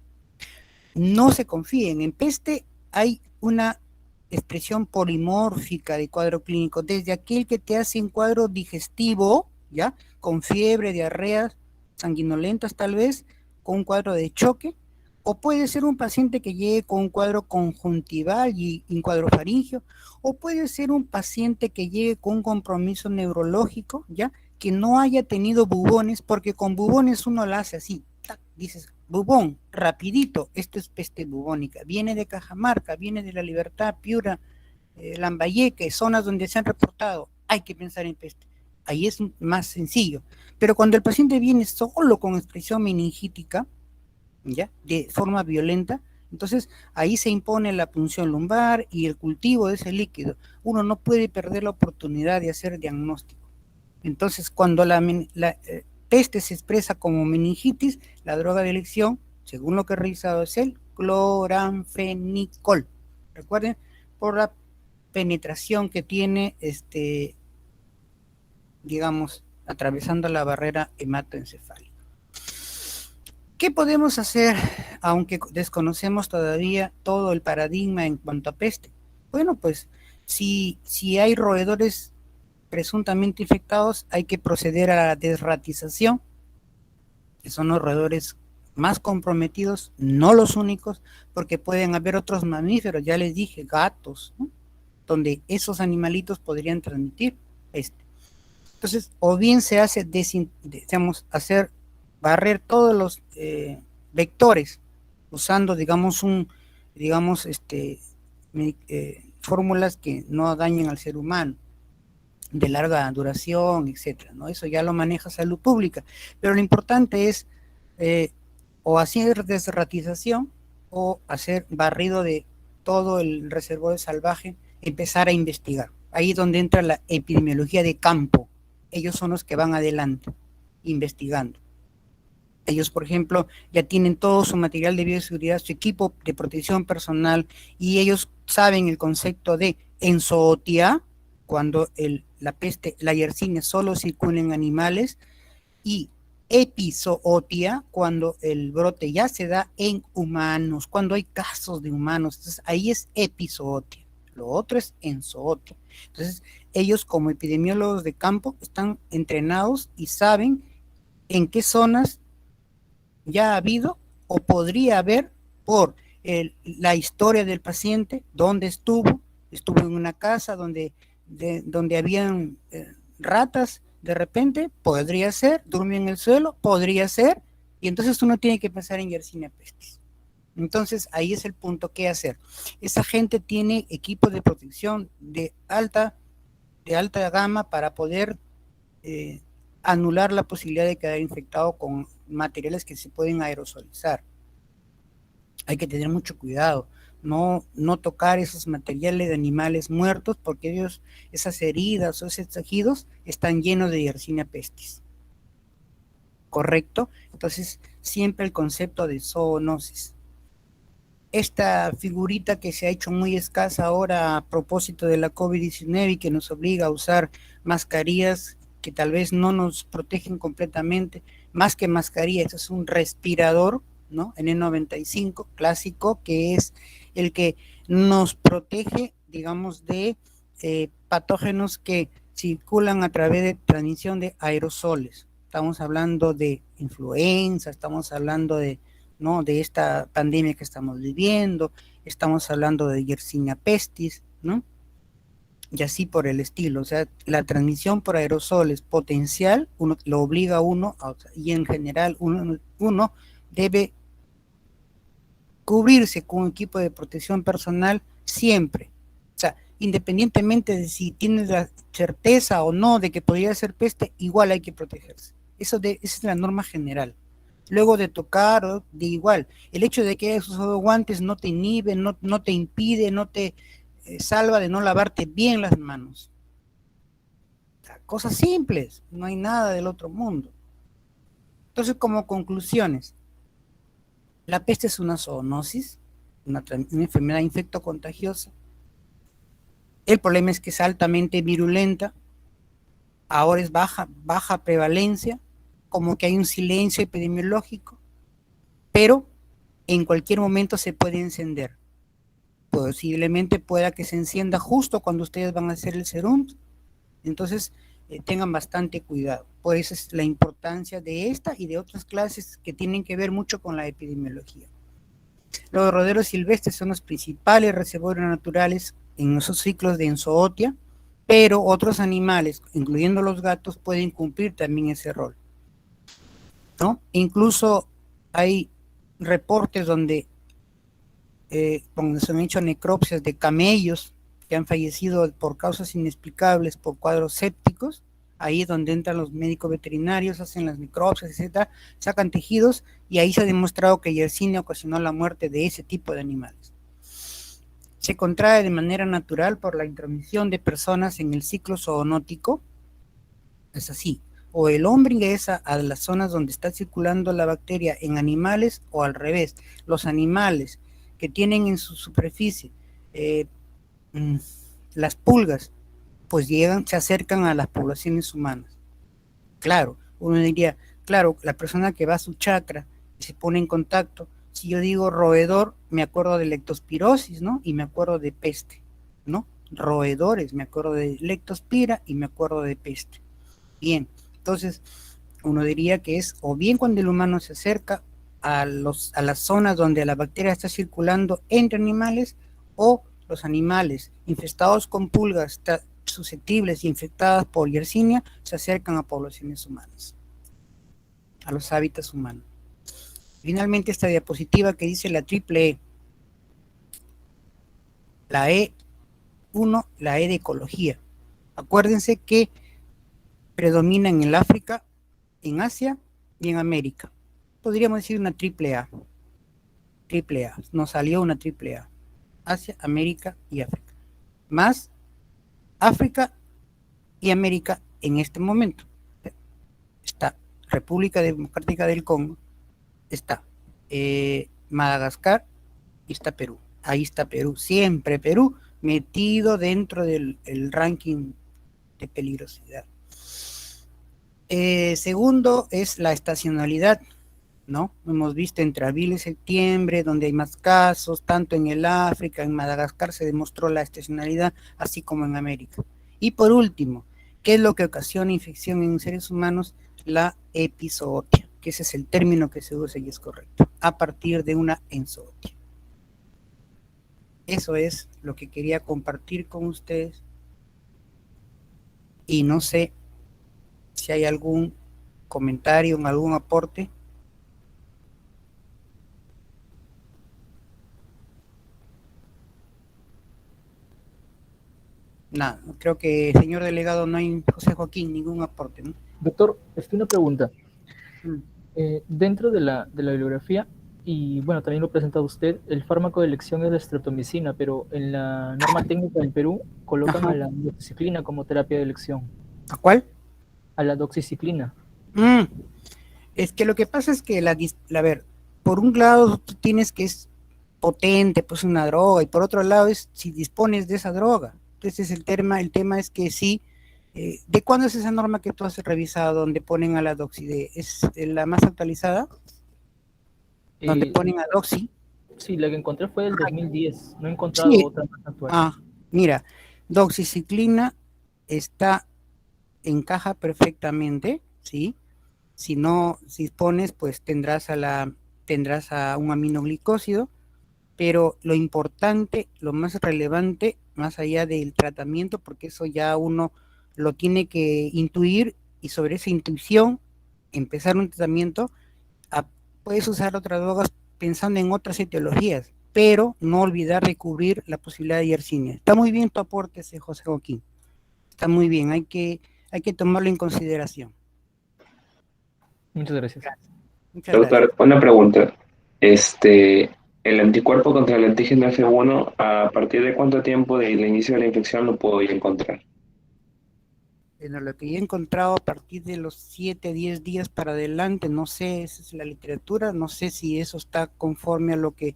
No se confíen, en peste hay una expresión polimórfica de cuadro clínico, desde aquel que te hace un cuadro digestivo, ¿ya? Con fiebre, diarreas sanguinolentas tal vez, con un cuadro de choque, o puede ser un paciente que llegue con un cuadro conjuntival y un cuadro faríngeo, o puede ser un paciente que llegue con un compromiso neurológico, ¿ya? Que no haya tenido bubones, porque con bubones uno la hace así, ¡tac! Dices, bubón, rapidito, esto es peste bubónica, viene de Cajamarca, viene de La Libertad, Piura, Lambayeque, zonas donde se han reportado, hay que pensar en peste. Ahí es más sencillo. Pero cuando el paciente viene solo con expresión meningítica, ¿ya? De forma violenta, entonces ahí se impone la punción lumbar y el cultivo de ese líquido. Uno no puede perder la oportunidad de hacer diagnóstico. Entonces, cuando la peste se expresa como meningitis, la droga de elección, según lo que he revisado, es el cloranfenicol. Recuerden, por la penetración que tiene, digamos, atravesando la barrera hematoencefálica. ¿Qué podemos hacer, aunque desconocemos todavía todo el paradigma en cuanto a peste? Bueno, pues si hay roedores presuntamente infectados, hay que proceder a la desratización, que son los roedores más comprometidos, no los únicos, porque pueden haber otros mamíferos, ya les dije, gatos, ¿no? Donde esos animalitos podrían transmitir peste. Entonces, o bien se hace, barrer todos los vectores, usando, fórmulas que no dañen al ser humano, de larga duración, etcétera, ¿no? Eso ya lo maneja salud pública, pero lo importante es o hacer desratización o hacer barrido de todo el reservorio salvaje, empezar a investigar. Ahí es donde entra la epidemiología de campo. Ellos son los que van adelante, investigando. Ellos, por ejemplo, ya tienen todo su material de bioseguridad, su equipo de protección personal, y ellos saben el concepto de enzootia, cuando la peste, la Yersinia, solo circula en animales, y epizootia, cuando el brote ya se da en humanos, cuando hay casos de humanos. Entonces, ahí es epizootia. Lo otro es enzootia. Entonces, ellos como epidemiólogos de campo están entrenados y saben en qué zonas ya ha habido o podría haber por la historia del paciente, dónde estuvo en una casa donde habían ratas, de repente, podría ser, durmió en el suelo, podría ser, y entonces uno tiene que pensar en Yersinia pestis. Entonces ahí es el punto, ¿qué hacer? Esa gente tiene equipos de protección de alta gama para poder anular la posibilidad de quedar infectado con materiales que se pueden aerosolizar. Hay que tener mucho cuidado, no tocar esos materiales de animales muertos, porque esas heridas o esos tejidos están llenos de Yersinia pestis. correcto. Entonces, siempre el concepto de zoonosis. Esta figurita que se ha hecho muy escasa ahora a propósito de la COVID-19 y que nos obliga a usar mascarillas que tal vez no nos protegen completamente, más que mascarilla, es un respirador, ¿no? N95 clásico, que es el que nos protege, digamos, de patógenos que circulan a través de transmisión de aerosoles. Estamos hablando de influenza, estamos hablando de, ¿no?, de esta pandemia que estamos viviendo, estamos hablando de Yersinia pestis, ¿no? Y así por el estilo. O sea, la transmisión por aerosoles potencial uno, lo obliga a uno, y en general uno debe cubrirse con un equipo de protección personal siempre. O sea, independientemente de si tienes la certeza o no de que podría ser peste, igual hay que protegerse. Esa es la norma general. Luego de tocar, de igual, el hecho de que hayas usado guantes no te inhibe, no te impide, no te salva de no lavarte bien las manos. O sea, cosas simples, no hay nada del otro mundo. Entonces, como conclusiones, la peste es una zoonosis, una enfermedad infectocontagiosa. El problema es que es altamente virulenta, ahora es baja prevalencia, como que hay un silencio epidemiológico, pero en cualquier momento se puede encender. Posiblemente pueda que se encienda justo cuando ustedes van a hacer el serum, entonces tengan bastante cuidado. Por eso es la importancia de esta y de otras clases que tienen que ver mucho con la epidemiología. Los roederos silvestres son los principales reservorios naturales en esos ciclos de enzootia, pero otros animales, incluyendo los gatos, pueden cumplir también ese rol, ¿no? Incluso hay reportes donde se han hecho necropsias de camellos que han fallecido por causas inexplicables, por cuadros sépticos. Ahí es donde entran los médicos veterinarios, hacen las necropsias, etcétera, sacan tejidos, y ahí se ha demostrado que Yersinia ocasionó la muerte de ese tipo de animales. Se contrae de manera natural por la intromisión de personas en el ciclo zoonótico, es así, o el hombre ingresa a las zonas donde está circulando la bacteria en animales, o al revés, los animales que tienen en su superficie las pulgas, pues se acercan a las poblaciones humanas. Claro, uno diría, claro, la persona que va a su chacra y se pone en contacto, si yo digo roedor, me acuerdo de leptospirosis, ¿no? Y me acuerdo de peste, ¿no? Roedores, me acuerdo de leptospira y me acuerdo de peste. Bien, entonces uno diría que es o bien cuando el humano se acerca a las zonas donde la bacteria está circulando entre animales, o los animales infestados con pulgas susceptibles y infectadas por Yersinia se acercan a poblaciones humanas, a los hábitats humanos. Finalmente, esta diapositiva que dice la triple E, la E1, la E de ecología. Acuérdense que predomina en el África, en Asia y en América. Podríamos decir una triple A. Triple A, nos salió una triple A. Asia, América y África. Más África y América en este momento. Está República Democrática del Congo, está Madagascar y está Perú. Ahí está Perú, siempre Perú metido dentro del ranking de peligrosidad. Segundo es la estacionalidad, ¿no? Hemos visto entre abril y septiembre, donde hay más casos, tanto en el África, en Madagascar se demostró la estacionalidad, así como en América. Y por último, ¿qué es lo que ocasiona infección en seres humanos? La epizootia, que ese es el término que se usa y es correcto, a partir de una enzootia. Eso es lo que quería compartir con ustedes. Y no sé si hay algún comentario, algún aporte. Nada, creo que, señor delegado, no hay, José Joaquín, ningún aporte, ¿no? Doctor, una pregunta. Dentro de la bibliografía, y bueno, también lo ha presentado usted, el fármaco de elección es la streptomicina, pero en la norma técnica del Perú colocan a la doxiciclina como terapia de elección. ¿A cuál? A la doxiciclina. Es que lo que pasa es que a ver, por un lado tú tienes que es potente, pues una droga, y por otro lado es si dispones de esa droga. Entonces el tema es que sí, ¿de cuándo es esa norma que tú has revisado donde ponen a la doxy? ¿Es la más actualizada? Donde Eh, ponen a doxy. sí, la que encontré fue del 2010. No he encontrado Sí, otra más actual. mira, doxiciclina está, encaja perfectamente, ¿sí? Si no, si pones, pues tendrás a un aminoglicósido, pero lo importante, lo más relevante, más allá del tratamiento, porque eso ya uno lo tiene que intuir y sobre esa intuición empezar un tratamiento, a, puedes usar otras drogas pensando en otras etiologías, pero no olvidar de cubrir la posibilidad de yersinia. Está muy bien tu aporte, ese José Joaquín. Está muy bien, hay que tomarlo en consideración. Muchas gracias. Muchas gracias. Doctor, una pregunta. El anticuerpo contra el antígeno F1, ¿a partir de cuánto tiempo del inicio de la infección lo puedo encontrar? Bueno, lo que yo he encontrado a partir de los 7, 10 días para adelante, no sé, esa es la literatura, no sé si eso está conforme a lo que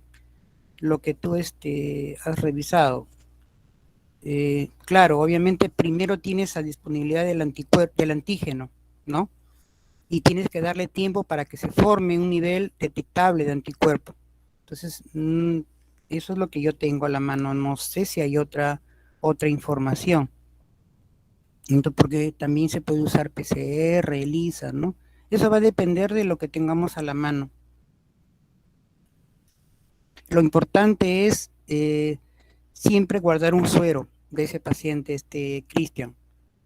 tú has revisado. Claro, obviamente primero tienes la disponibilidad del antígeno, ¿no? Y tienes que darle tiempo para que se forme un nivel detectable de anticuerpo. Entonces, eso es lo que yo tengo a la mano. No sé si hay otra información. Entonces, porque también se puede usar PCR, ELISA, ¿no? Eso va a depender de lo que tengamos a la mano. Lo importante es siempre guardar un suero de ese paciente, Cristian.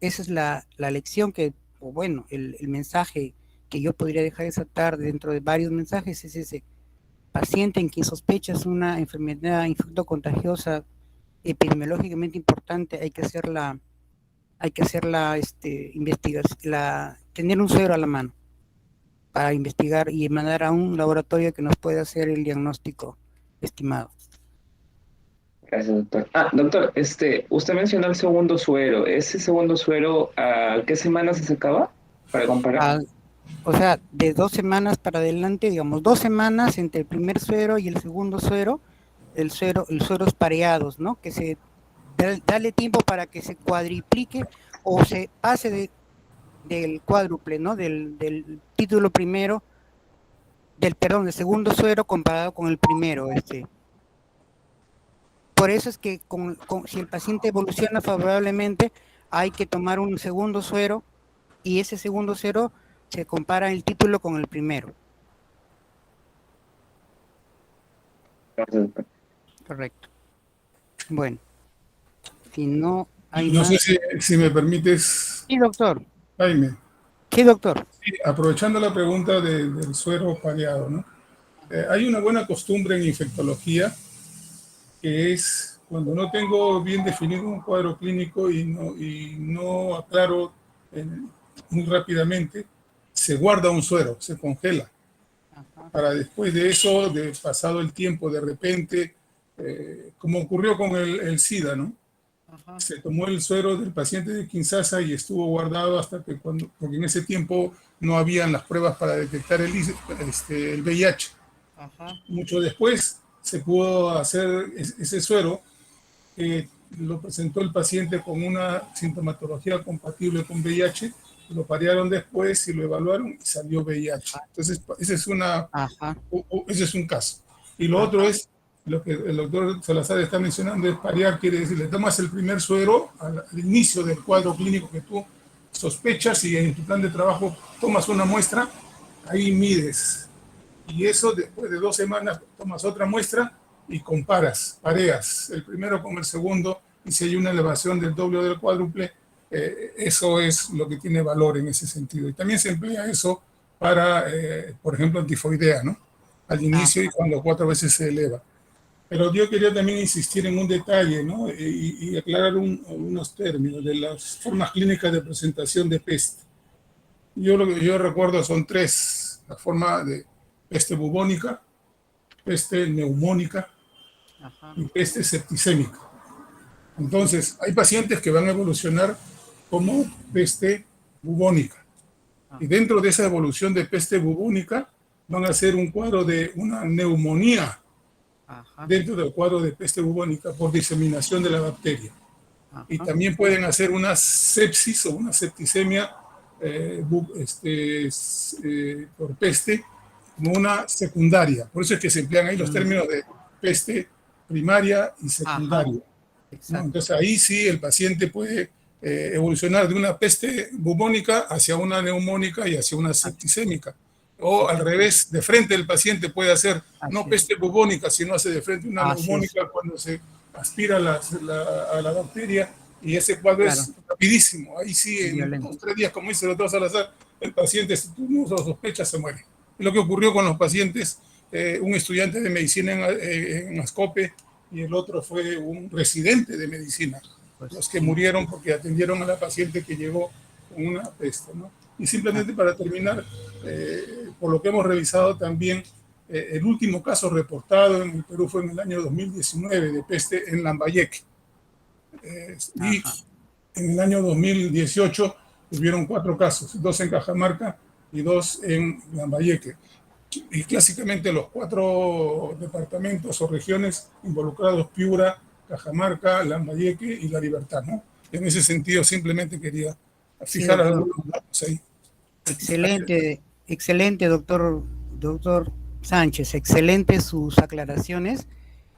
Esa es la lección que, o bueno, el mensaje que yo podría dejar esa tarde dentro de varios mensajes es ese. Paciente en quien sospechas una enfermedad infectocontagiosa epidemiológicamente importante, hay que hacer la investigación, tener un suero a la mano para investigar y mandar a un laboratorio que nos pueda hacer el diagnóstico estimado. Gracias, doctor. Doctor, usted mencionó el segundo suero. ¿Ese segundo suero a qué semana se sacaba para comparar? O sea, de 2 semanas para adelante, digamos, 2 semanas entre el primer suero y el segundo suero, el sueros pareados, ¿no? Que dale tiempo para que se cuadriplique o se pase del cuádruple, ¿no? Del título primero, del segundo suero comparado con el primero, Por eso es que si el paciente evoluciona favorablemente, hay que tomar un segundo suero y ese segundo suero se compara el título con el primero. Gracias, doctor. Correcto. Bueno, si no hay No sé más. si me permites, Sí, doctor. Jaime, Sí, doctor. sí, aprovechando la pregunta del suero pareado, ¿no? Hay una buena costumbre en infectología que es cuando no tengo bien definido un cuadro clínico y no aclaro eh, muy rápidamente, se guarda un suero, se congela, Ajá, para después de eso, de pasado el tiempo, de repente, como ocurrió con el SIDA, ¿no? ajá, Se tomó el suero del paciente de Kinshasa y estuvo guardado hasta que porque en ese tiempo no habían las pruebas para detectar el VIH. ajá, Mucho después se pudo hacer ese suero, lo presentó el paciente con una sintomatología compatible con VIH, lo parearon después y lo evaluaron y salió VIH. Entonces, ajá, ese es un caso. Y lo otro ajá, es, lo que el doctor Salazar está mencionando, es parear, quiere decir, le tomas el primer suero al inicio del cuadro clínico que tú sospechas y en tu plan de trabajo tomas una muestra, ahí mides. Y eso después de 2 semanas tomas otra muestra y comparas, pareas el primero con el segundo, y si hay una elevación del doble o del cuádruple, eso es lo que tiene valor en ese sentido. Y también se emplea eso para, por ejemplo, antifoidea, ¿no? Al inicio y ajá, cuando 4 veces se eleva. Pero yo quería también insistir en un detalle, ¿no? Y aclarar unos términos de las formas clínicas de presentación de peste. Lo que yo recuerdo son tres: la forma de peste bubónica, peste neumónica ajá, y peste septicémica. Entonces, hay pacientes que van a evolucionar como peste bubónica. Y dentro de esa evolución de peste bubónica van a hacer un cuadro de una neumonía dentro del cuadro de peste bubónica por diseminación de la bacteria. Y también pueden hacer una sepsis o una septicemia por peste como una secundaria. Por eso es que se emplean ahí los términos de peste primaria y secundaria, ¿no? Entonces ahí sí el paciente puede evolucionar de una peste bubónica hacia una neumónica y hacia una septicémica. O al revés, de frente el paciente puede hacer no peste bubónica, sino hace de frente una neumónica cuando se aspira a la bacteria, y ese cuadro es rapidísimo. Ahí sí, en 2 o 3 días, como dice el doctor Salazar, el paciente, si tú no lo sospechas, se muere. Es lo que ocurrió con los pacientes, un estudiante de medicina en Ascope y el otro fue un residente de medicina, los que murieron porque atendieron a la paciente que llegó con una peste, ¿no? Y simplemente para terminar, por lo que hemos revisado también, el último caso reportado en el Perú fue en el año 2019 de peste en Lambayeque. Y en el año 2018 hubieron 4 casos, 2 en Cajamarca y 2 en Lambayeque. Y clásicamente los 4 departamentos o regiones involucrados: Piura, Cajamarca, Lambayeque y La Libertad, ¿no? En ese sentido simplemente quería fijar algunos datos ahí. Excelente, doctor Sánchez, excelente sus aclaraciones,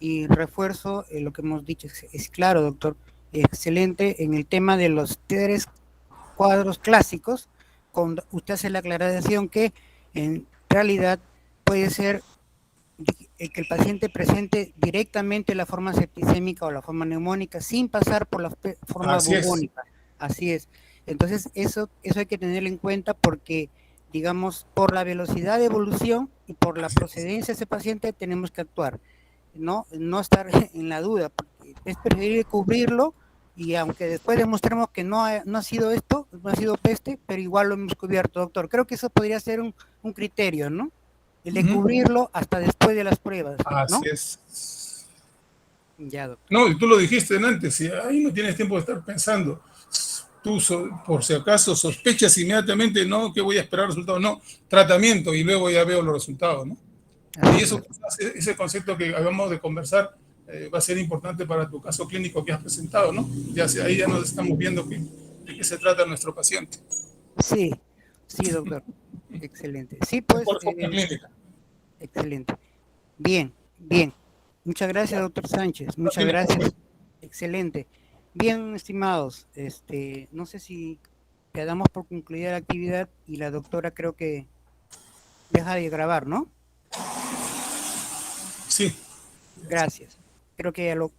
y refuerzo lo que hemos dicho. Es claro, doctor, excelente en el tema de los 3 cuadros clásicos. Usted hace la aclaración que en realidad puede ser que el paciente presente directamente la forma septicémica o la forma neumónica sin pasar por la forma bubónica. Así es. Entonces eso hay que tenerlo en cuenta, porque, digamos, por la velocidad de evolución y por la procedencia de ese paciente tenemos que actuar, no estar en la duda, porque es preferible cubrirlo, y aunque después demostremos que no ha sido esto, no ha sido peste, pero igual lo hemos cubierto, doctor. Creo que eso podría ser un criterio, ¿no? El de cubrirlo hasta después de las pruebas, ¿no? Así es. Ya, doctor. No, y tú lo dijiste antes, y ahí no tienes tiempo de estar pensando. Tú, por si acaso, sospechas inmediatamente, no, que voy a esperar resultados, no, tratamiento, y luego ya veo los resultados, ¿no? Y eso, ese concepto que acabamos de conversar va a ser importante para tu caso clínico que has presentado, ¿no? Ahí ya nos estamos viendo de qué se trata nuestro paciente. Sí, doctor. Excelente. Sí, pues. Clínica. Excelente. Bien. Muchas gracias, doctor Sánchez. Muchas gracias. Excelente. Bien, estimados. No sé si te damos por concluida la actividad, y la doctora creo que deja de grabar, ¿no? Sí. Gracias. Creo que ella lo